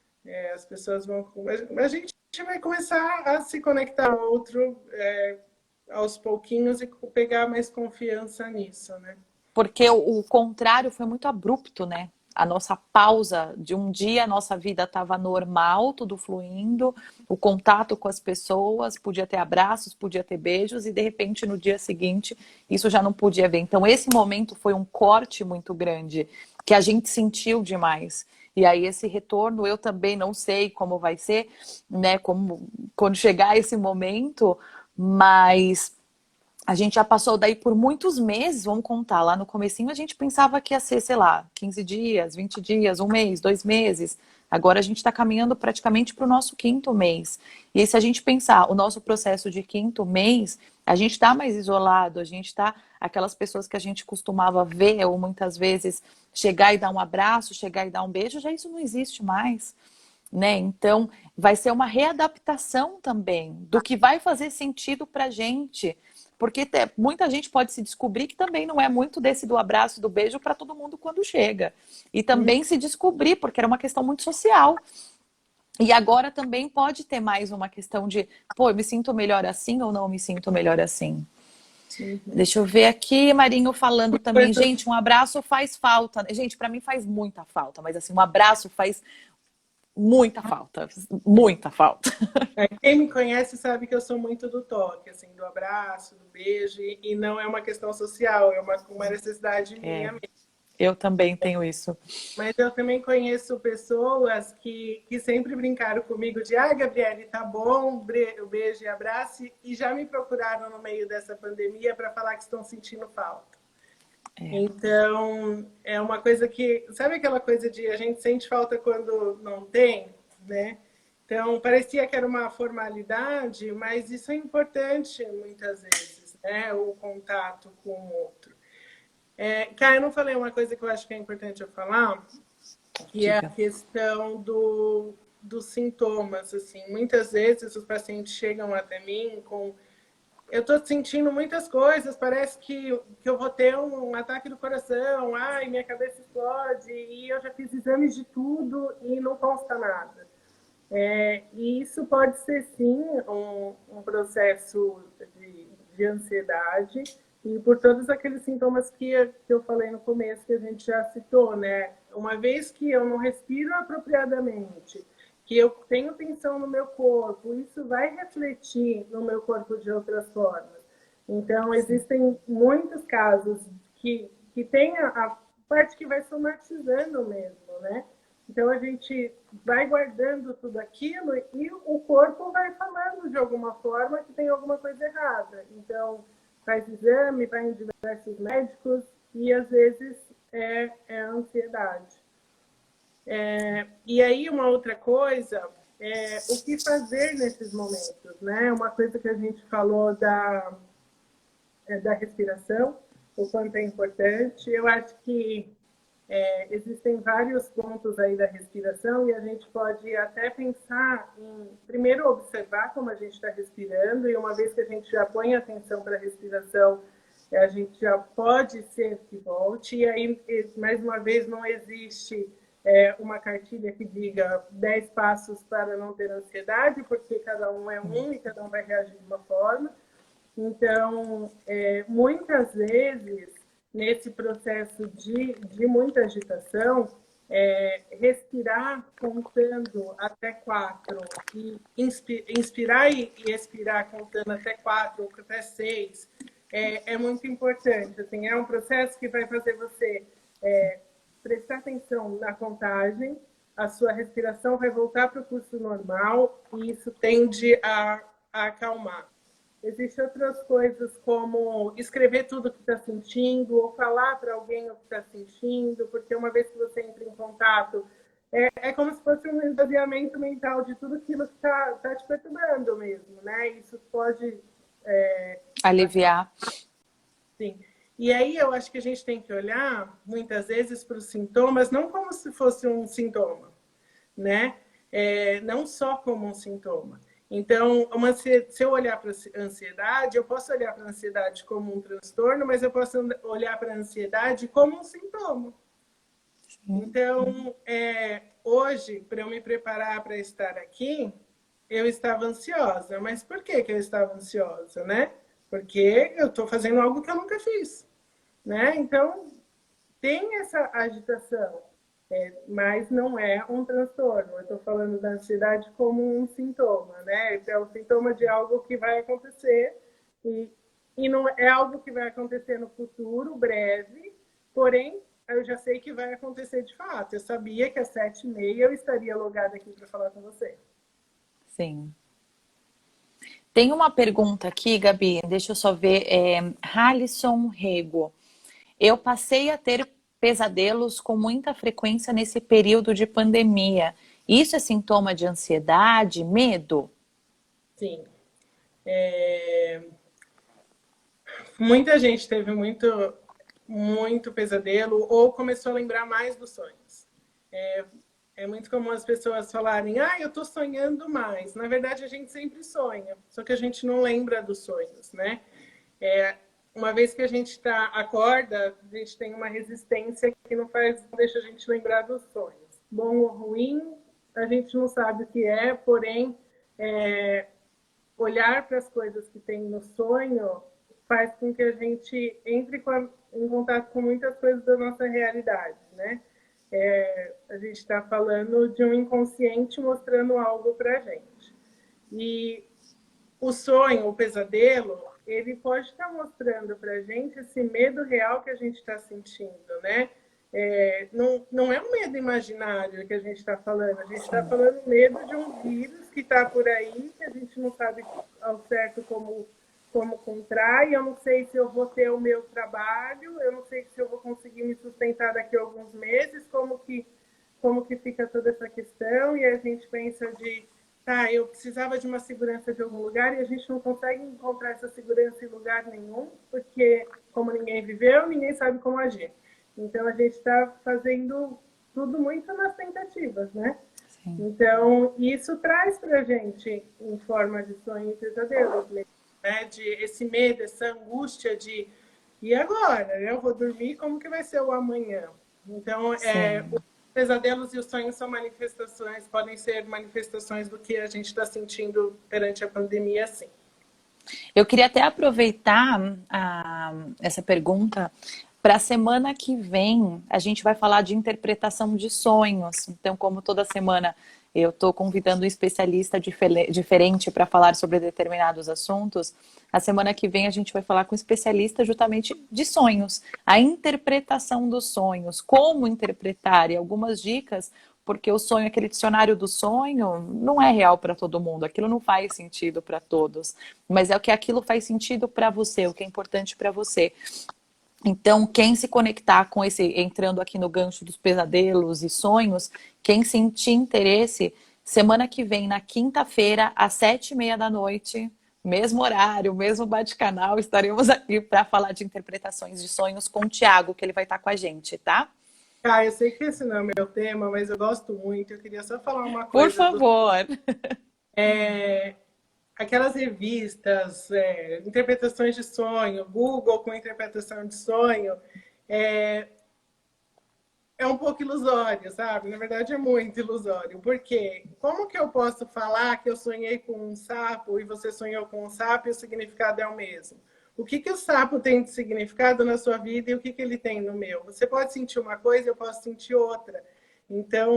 S2: As pessoas vão... A gente vai começar a se conectar ao outro aos pouquinhos e pegar mais confiança nisso, né?
S1: Porque o contrário foi muito abrupto, né? A nossa pausa de um dia, a nossa vida estava normal, tudo fluindo, o contato com as pessoas, podia ter abraços, podia ter beijos, e de repente no dia seguinte isso já não podia ver. Então esse momento foi um corte muito grande, que a gente sentiu demais. E aí esse retorno eu também não sei como vai ser, né? Como quando chegar esse momento, mas a gente já passou daí por muitos meses, vamos contar, lá no comecinho a gente pensava que ia ser, sei lá, 15 dias, 20 dias, um mês, 2 meses. Agora a gente está caminhando praticamente para o nosso quinto mês. E aí, se a gente pensar o nosso processo de quinto mês, a gente está mais isolado, a gente está... Aquelas pessoas que a gente costumava ver, ou muitas vezes chegar e dar um abraço, chegar e dar um beijo, já isso não existe mais. Né? Então, vai ser uma readaptação também do que vai fazer sentido para a gente. Porque muita gente pode se descobrir que também não é muito desse do abraço, do beijo para todo mundo quando chega. E também se descobrir, porque era uma questão muito social. E agora também pode ter mais uma questão de, pô, eu me sinto melhor assim ou não me sinto melhor assim.
S2: Uhum.
S1: Deixa eu ver aqui, Marinho falando também,
S2: Coisa
S1: gente, um abraço faz falta. Gente, para mim faz muita falta, mas assim, um abraço faz muita falta, muita falta.
S2: Quem me conhece sabe que eu sou muito do toque, assim, do abraço, do beijo, e não é uma questão social, é uma necessidade minha
S1: É,
S2: mesmo.
S1: eu também tenho isso.
S2: Mas eu também conheço pessoas que sempre brincaram comigo de Gabriele, tá bom, o beijo e abraço, e já me procuraram no meio dessa pandemia para falar que estão sentindo falta.
S1: É.
S2: Então, é uma coisa que... Sabe aquela coisa de a gente sente falta quando não tem, né? Então, parecia que era uma formalidade, mas isso é importante muitas vezes, né? O contato com o outro. Cara, eu não falei uma coisa que eu acho que é importante eu falar, que é a
S1: Diga.
S2: questão dos sintomas. Assim, muitas vezes os pacientes chegam até mim com: eu estou sentindo muitas coisas, parece que eu vou ter um ataque do coração, ai, minha cabeça explode, e eu já fiz exames de tudo e não consta nada. E isso pode ser, sim, um processo de ansiedade, e por todos aqueles sintomas que eu falei no começo, que a gente já citou, né? Uma vez que eu não respiro apropriadamente, que eu tenho tensão no meu corpo, isso vai refletir no meu corpo de outras formas. Então, existem muitos casos que tem a parte que vai somatizando mesmo, né? Então, a gente vai guardando tudo aquilo e o corpo vai falando de alguma forma que tem alguma coisa errada. Então, faz exame, vai em diversos médicos e, às vezes, é ansiedade. E aí, uma outra coisa é o que fazer nesses momentos, né? Uma coisa que a gente falou da respiração, o quanto é importante. Eu acho que existem vários pontos aí da respiração e a gente pode até pensar em, primeiro, observar como a gente está respirando, e uma vez que a gente já põe atenção para a respiração, a gente já pode ser que volte, e aí, mais uma vez, não existe uma cartilha que diga 10 passos para não ter ansiedade, porque cada um é um e cada um vai reagir de uma forma. Então, muitas vezes, nesse processo de muita agitação, respirar contando até 4, e inspirar e expirar contando até 4 ou até 6, é muito importante. Assim, é um processo que vai fazer você prestar atenção na contagem, a sua respiração vai voltar para o curso normal e isso tende a acalmar. Existem outras coisas como escrever tudo o que está sentindo ou falar para alguém o que está sentindo, porque uma vez que você entra em contato, é como se fosse um esvaziamento mental de tudo aquilo que está te perturbando mesmo, né? Isso pode...
S1: Aliviar.
S2: Sim. E aí eu acho que a gente tem que olhar, muitas vezes, para os sintomas, não como se fosse um sintoma, né? Não só como um sintoma. Então, se eu olhar para a ansiedade, eu posso olhar para a ansiedade como um transtorno, mas eu posso olhar para a ansiedade como um sintoma. Então, hoje, para eu me preparar para estar aqui, eu estava ansiosa. Mas por que eu estava ansiosa, né? Porque eu estou fazendo algo que eu nunca fiz, né? Então, tem essa agitação. Mas não é um transtorno. Eu estou falando da ansiedade como um sintoma, né? É um sintoma de algo que vai acontecer e não é algo que vai acontecer no futuro, breve, porém, eu já sei que vai acontecer de fato. Eu sabia que às 7h30 eu estaria logada aqui para falar com você.
S1: Sim. Tem uma pergunta aqui, Gabi, deixa eu só ver. Halisson Rego. Eu passei a ter pesadelos com muita frequência nesse período de pandemia. Isso é sintoma de ansiedade, medo?
S2: Sim. Muita gente teve muito pesadelo ou começou a lembrar mais dos sonhos. É muito comum as pessoas falarem, eu tô sonhando mais. Na verdade, a gente sempre sonha, só que a gente não lembra dos sonhos, né? Uma vez que a gente acorda, a gente tem uma resistência que não deixa a gente lembrar dos sonhos. Bom ou ruim, a gente não sabe o que é, porém, olhar para as coisas que tem no sonho faz com que a gente entre em contato com muitas coisas da nossa realidade, né? A gente está falando de um inconsciente mostrando algo para a gente. E o sonho, o pesadelo, ele pode estar mostrando para a gente esse medo real que a gente está sentindo, né? Não é um medo imaginário que a gente está falando. A gente está falando medo de um vírus que está por aí, que a gente não sabe ao certo como contrai. Eu não sei se eu vou ter o meu trabalho, eu não sei se eu vou conseguir me sustentar daqui a alguns meses, como que fica toda essa questão. E a gente pensa eu precisava de uma segurança de algum lugar e a gente não consegue encontrar essa segurança em lugar nenhum, porque como ninguém viveu, ninguém sabe como agir. Então, a gente está fazendo tudo muito nas tentativas, né?
S1: Sim.
S2: Então, isso traz para a gente, em forma de sonho e pesadelos, né? Esse medo, essa angústia e agora? Eu vou dormir, como que vai ser o amanhã? Então, os pesadelos e os sonhos são manifestações, podem ser manifestações do que a gente está sentindo perante a pandemia, sim.
S1: Eu queria até aproveitar essa pergunta para a semana que vem. A gente vai falar de interpretação de sonhos. Então, como toda semana eu estou convidando um especialista diferente para falar sobre determinados assuntos. A semana que vem a gente vai falar com um especialista justamente de sonhos, a interpretação dos sonhos, como interpretar e algumas dicas, porque o sonho, aquele dicionário do sonho, não é real para todo mundo, aquilo não faz sentido para todos, mas é o que aquilo faz sentido para você, o que é importante para você. Então, quem se conectar com esse, entrando aqui no gancho dos pesadelos e sonhos, quem sentir interesse, semana que vem, na quinta-feira, às 7h30 da noite, mesmo horário, mesmo bate-canal, estaremos aqui para falar de interpretações de sonhos com o Thiago, que ele vai estar com a gente, tá?
S2: Ah, eu sei que esse não é meu tema, mas eu gosto muito. Eu queria só falar uma
S1: Por
S2: coisa.
S1: favor.
S2: Aquelas revistas, interpretações de sonho, Google com interpretação de sonho, é, é um pouco ilusório, sabe? Na verdade, é muito ilusório. Porque como que eu posso falar que eu sonhei com um sapo e você sonhou com um sapo e o significado é o mesmo? O que que o sapo tem de significado na sua vida e o que que ele tem no meu? Você pode sentir uma coisa, eu posso sentir outra. Então,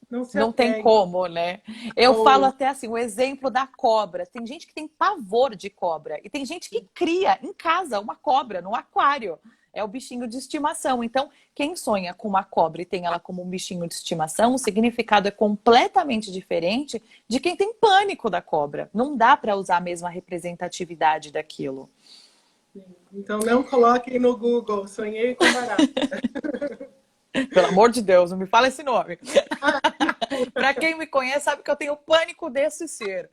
S2: não se
S1: Não tem
S2: apegue.
S1: como, né? Eu falo
S2: Ou,
S1: até assim, o exemplo da cobra. Tem gente que tem pavor de cobra e tem gente que cria em casa uma cobra no aquário. É o bichinho de estimação. Então, quem sonha com uma cobra e tem ela como um bichinho de estimação, o significado é completamente diferente de quem tem pânico da cobra. Não dá para usar a mesma representatividade daquilo.
S2: então, não coloquem no Google, sonhei com barata.
S1: Pelo amor de Deus, não me fala esse nome. Para quem me conhece, sabe que eu tenho pânico desse ser.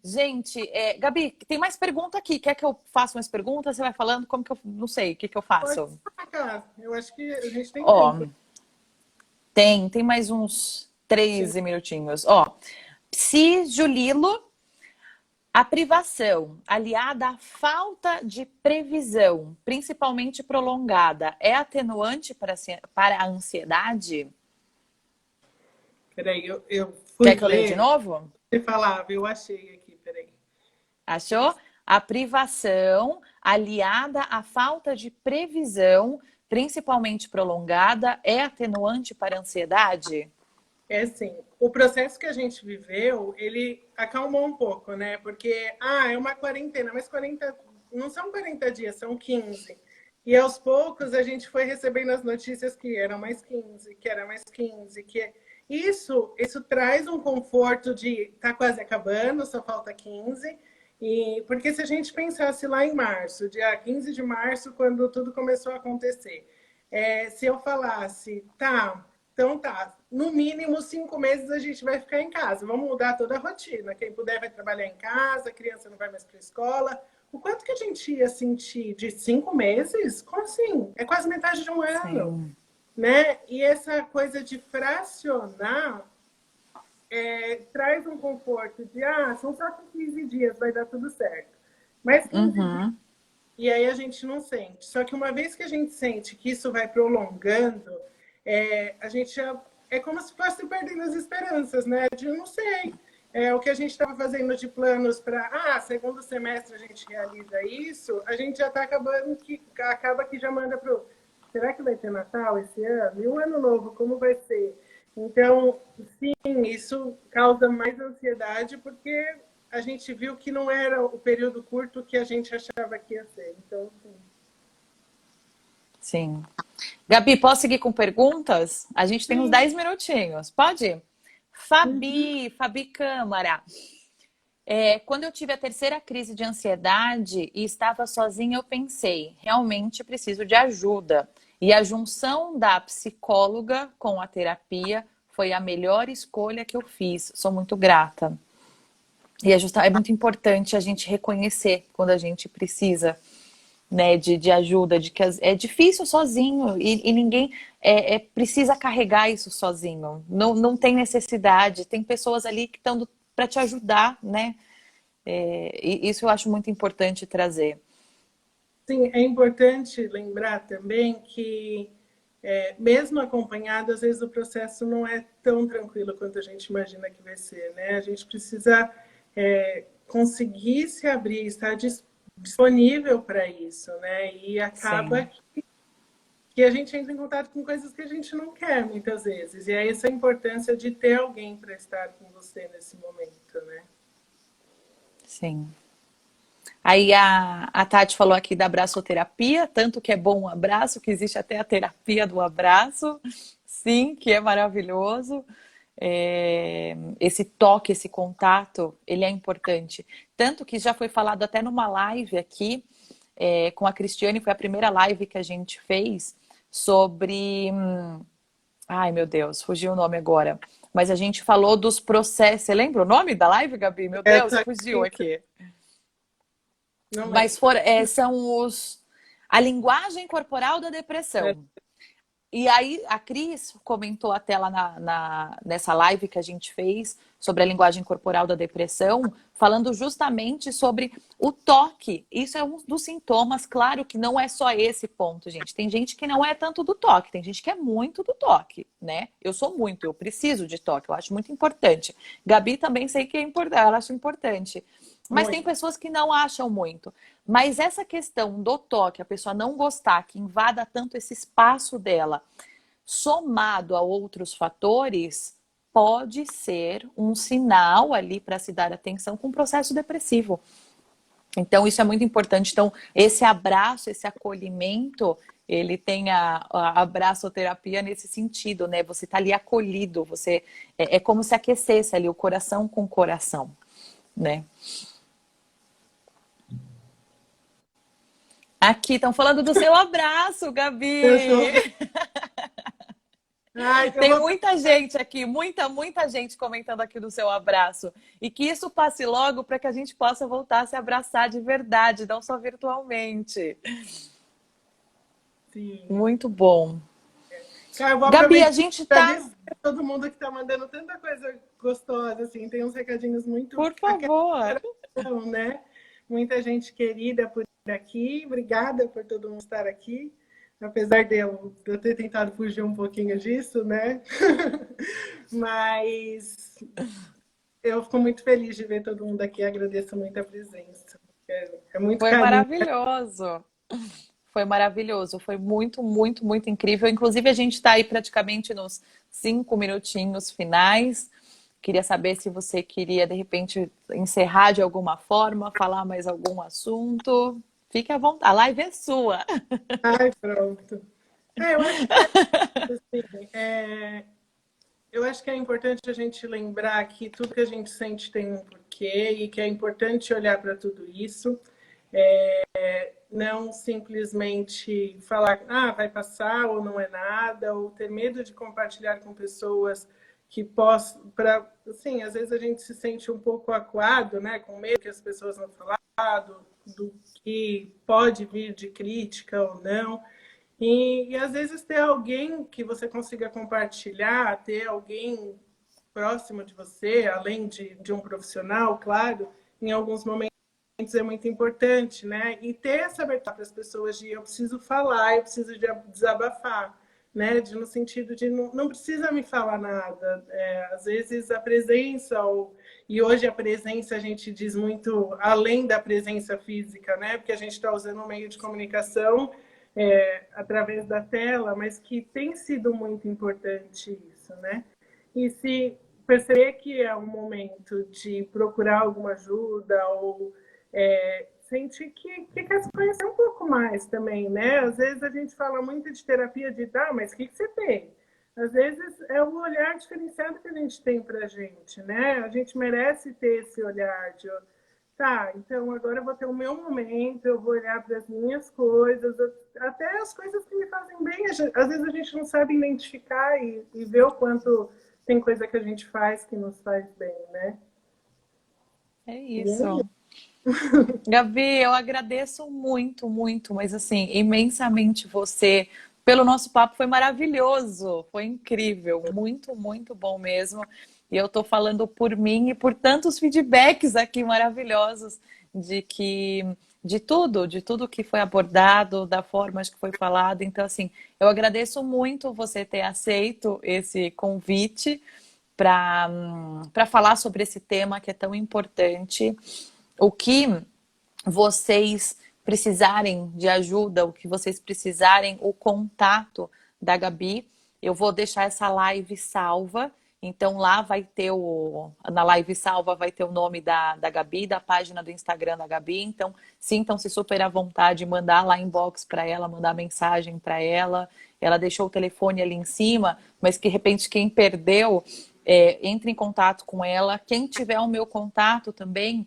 S1: Gente, Gabi, tem mais pergunta aqui. Quer que eu faça mais perguntas? Você vai falando como que eu... Não sei, o que que eu
S2: Pode
S1: faço?
S2: sacar. Eu acho que a gente tem
S1: Ó,
S2: tempo.
S1: tem mais uns 13 minutinhos. Ó, Psi Julilo, a privação, aliada à falta de previsão, principalmente prolongada, é atenuante para a ansiedade?
S2: Peraí, eu fui
S1: Quer que eu leia de
S2: ler.
S1: novo?
S2: Você falava, eu achei aqui, peraí.
S1: Achou? A privação, aliada à falta de previsão, principalmente prolongada, é atenuante para a ansiedade?
S2: É assim, o processo que a gente viveu, ele acalmou um pouco, né? Porque, é uma quarentena, mas 40 não são 40 dias, são 15. E aos poucos a gente foi recebendo as notícias que eram mais 15, que era mais 15, que isso traz um conforto de tá quase acabando, só falta 15. E porque se a gente pensasse lá em março, dia 15 de março, quando tudo começou a acontecer, se eu falasse, tá, então tá, no mínimo 5 meses a gente vai ficar em casa, vamos mudar toda a rotina. Quem puder vai trabalhar em casa, a criança não vai mais para a escola. O quanto que a gente ia sentir de 5 meses? Como assim? É quase metade de um ano,
S1: Sim.
S2: né? E essa coisa de fracionar traz um conforto de, são só 15 dias, vai dar tudo certo. Mas 15 dias,
S1: Uhum.
S2: e aí a gente não sente. Só que uma vez que a gente sente que isso vai prolongando, a gente já. É como se fosse perdendo as esperanças, né? De não sei. O que a gente estava fazendo de planos para, segundo semestre a gente realiza isso, a gente já está acabando que acaba que já manda para o. Será que vai ter Natal esse ano? E o ano novo, como vai ser? Então, sim, isso causa mais ansiedade porque a gente viu que não era o período curto que a gente achava que ia ser. Então, sim.
S1: Sim. Gabi, posso seguir com perguntas? A gente tem uns
S2: Sim.
S1: 10 minutinhos. Pode? Fabi Câmara. Quando eu tive a terceira crise de ansiedade e estava sozinha, eu pensei, realmente preciso de ajuda. E a junção da psicóloga com a terapia foi a melhor escolha que eu fiz. Sou muito grata. E é muito importante a gente reconhecer quando a gente precisa, né, de ajuda, de que é difícil sozinho e ninguém precisa carregar isso sozinho. Não, não tem necessidade. Tem pessoas ali que estão para te ajudar, né? E isso eu acho muito importante trazer.
S2: Sim, é importante lembrar também que, mesmo acompanhado, às vezes o processo não é tão tranquilo quanto a gente imagina que vai ser, né? A gente precisa conseguir se abrir, estar disponível para isso, né? E acaba
S1: Sim.
S2: que a gente entra em contato com coisas que a gente não quer muitas vezes. E é essa a importância de ter alguém para estar com você nesse momento, né?
S1: Sim. Aí a Tati falou aqui da abraçoterapia, tanto que é bom um abraço, que existe até a terapia do abraço. Sim, que é maravilhoso. Esse toque, esse contato, ele é importante. Tanto que já foi falado até numa live aqui, com a Cristiane, foi a primeira live que a gente fez sobre. Ai, meu Deus, fugiu o nome agora. Mas a gente falou dos processos. Você lembra o nome da live, Gabi? Meu Deus,
S2: Essa
S1: fugiu aqui.
S2: não
S1: Mas
S2: lembro.
S1: são a linguagem corporal da
S2: É,
S1: depressão. E aí a Cris comentou até lá nessa live que a gente fez sobre a linguagem corporal da depressão, falando justamente sobre o toque. Isso é um dos sintomas, claro que não é só esse ponto, gente. Tem gente que não é tanto do toque, tem gente que é muito do toque, né? Eu sou muito, eu preciso de toque, eu acho muito importante. Gabi também sei que é importante, ela acha importante. Mas tem
S2: muito.
S1: pessoas que não acham muito. Mas essa questão do toque, a pessoa não gostar, que invada tanto esse espaço dela, somado a outros fatores, pode ser um sinal ali para se dar atenção com um processo depressivo. Então, isso é muito importante. Então, esse abraço, esse acolhimento, ele tem a abraçoterapia nesse sentido, né? Você está ali acolhido, você é como se aquecesse ali o coração com o coração, né? Aqui, estão falando do seu abraço,
S2: Eu sou...
S1: Gabi.
S2: Ai, eu
S1: Tem
S2: vou...
S1: muita gente aqui, muita gente comentando aqui do seu abraço. E que isso passe logo para que a gente possa voltar a se abraçar de verdade, não só virtualmente.
S2: Sim.
S1: Muito bom.
S2: Cara, eu vou
S1: Gabi, a
S2: aproveitar
S1: gente
S2: para
S1: tá.
S2: agradecer a todo mundo que está mandando tanta coisa gostosa, assim. Tem uns recadinhos muito
S1: Por favor.
S2: aquecem, né? Muita gente querida por aqui. Obrigada por todo mundo estar aqui. Apesar de eu ter tentado fugir um pouquinho disso, né? Mas eu fico muito feliz de ver todo mundo aqui. Agradeço muito a presença. É muito
S1: Foi
S2: carinho.
S1: maravilhoso. Foi maravilhoso. Foi muito, muito, muito incrível. Inclusive, a gente está aí praticamente nos 5 minutinhos finais. Queria saber se você queria, de repente, encerrar de alguma forma, falar mais algum assunto. Fique à vontade. A live é sua.
S2: Ai, pronto. Eu acho que assim, eu acho que é importante a gente lembrar que tudo que a gente sente tem um porquê e que é importante olhar para tudo isso. Não simplesmente falar, vai passar ou não é nada, ou ter medo de compartilhar com pessoas que possam, assim, às vezes a gente se sente um pouco acuado, né, com medo que as pessoas vão falar do que pode vir de crítica ou não. E às vezes ter alguém que você consiga compartilhar, ter alguém próximo de você, além de um profissional, claro, em alguns momentos é muito importante, né? E ter essa abertura para as pessoas de eu preciso falar, eu preciso de desabafar, né? No sentido de não precisa me falar nada. Às vezes a presença, e hoje a presença a gente diz muito além da presença física, né? Porque a gente está usando um meio de comunicação através da tela, mas que tem sido muito importante isso, né? E se perceber que é um momento de procurar alguma ajuda ou sentir que quer se conhecer um pouco mais também, né? Às vezes a gente fala muito de terapia de mas o que você tem? Às vezes é o olhar diferenciado que a gente tem para a gente, né? A gente merece ter esse olhar de então agora eu vou ter o meu momento, eu vou olhar para as minhas coisas, até as coisas que me fazem bem. Às vezes a gente não sabe identificar e ver o quanto tem coisa que a gente faz que nos faz bem, né?
S1: É
S2: E é
S1: isso. Gabi, eu agradeço muito, muito, mas assim, imensamente você. Pelo nosso papo foi maravilhoso, foi incrível, muito, muito bom mesmo. E eu tô falando por mim e por tantos feedbacks aqui maravilhosos de tudo que foi abordado, da forma que foi falado. Então, assim, eu agradeço muito você ter aceito esse convite para falar sobre esse tema que é tão importante. O que vocês precisarem de ajuda, o que vocês precisarem, o contato da Gabi, eu vou deixar essa live salva. Então lá vai ter na live salva vai ter o nome da Gabi, da página do Instagram da Gabi. Então sintam-se super à vontade, mandar lá inbox para ela, mandar mensagem para ela. Ela deixou o telefone ali em cima, mas que de repente quem perdeu, entre em contato com ela. Quem tiver o meu contato também,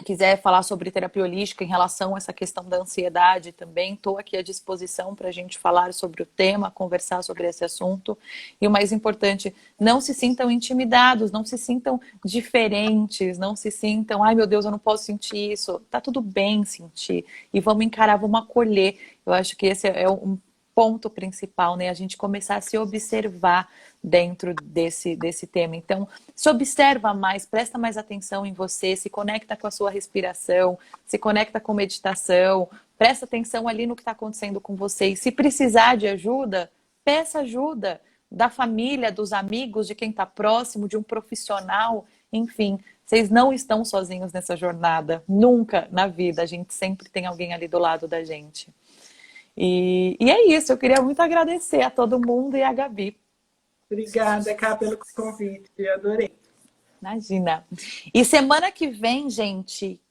S1: quiser falar sobre terapia holística em relação a essa questão da ansiedade também, estou aqui à disposição para a gente falar sobre o tema, conversar sobre esse assunto. E o mais importante, não se sintam intimidados, não se sintam diferentes, não se sintam, ai meu Deus, eu não posso sentir isso. Tá tudo bem sentir. E vamos encarar, vamos acolher. Eu acho que esse é um ponto principal, né? A gente começar a se observar dentro desse tema. Então, se observa mais, presta mais atenção em você, se conecta com a sua respiração, se conecta com meditação, presta atenção ali no que está acontecendo com você. E se precisar de ajuda, peça ajuda da família, dos amigos, de quem está próximo, de um profissional, enfim. Vocês não estão sozinhos nessa jornada, nunca na vida. A gente sempre tem alguém ali do lado da gente. E é isso, eu queria muito agradecer a todo mundo e a Gabi.
S2: Obrigada, Cá, pelo convite. Eu adorei.
S1: Imagina. E semana que vem, gente,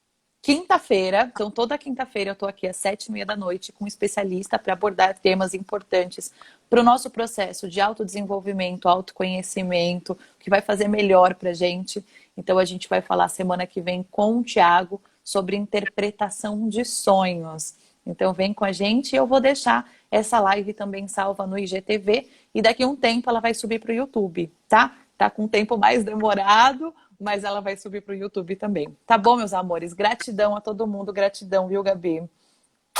S1: quinta-feira, então toda quinta-feira eu tô aqui às 7h30 da noite com um especialista para abordar temas importantes para o nosso processo de autodesenvolvimento, autoconhecimento, que vai fazer melhor pra gente. Então a gente vai falar semana que vem com o Thiago sobre interpretação de sonhos. Então vem com a gente e eu vou deixar essa live também salva no IGTV e daqui a um tempo ela vai subir para o YouTube, tá? Tá com um tempo mais demorado, mas ela vai subir para o YouTube também. Tá bom, meus amores? Gratidão a todo mundo, gratidão, viu, Gabi?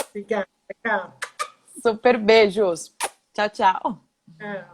S2: Obrigada, Cá.
S1: Super beijos. Tchau, tchau.
S2: É.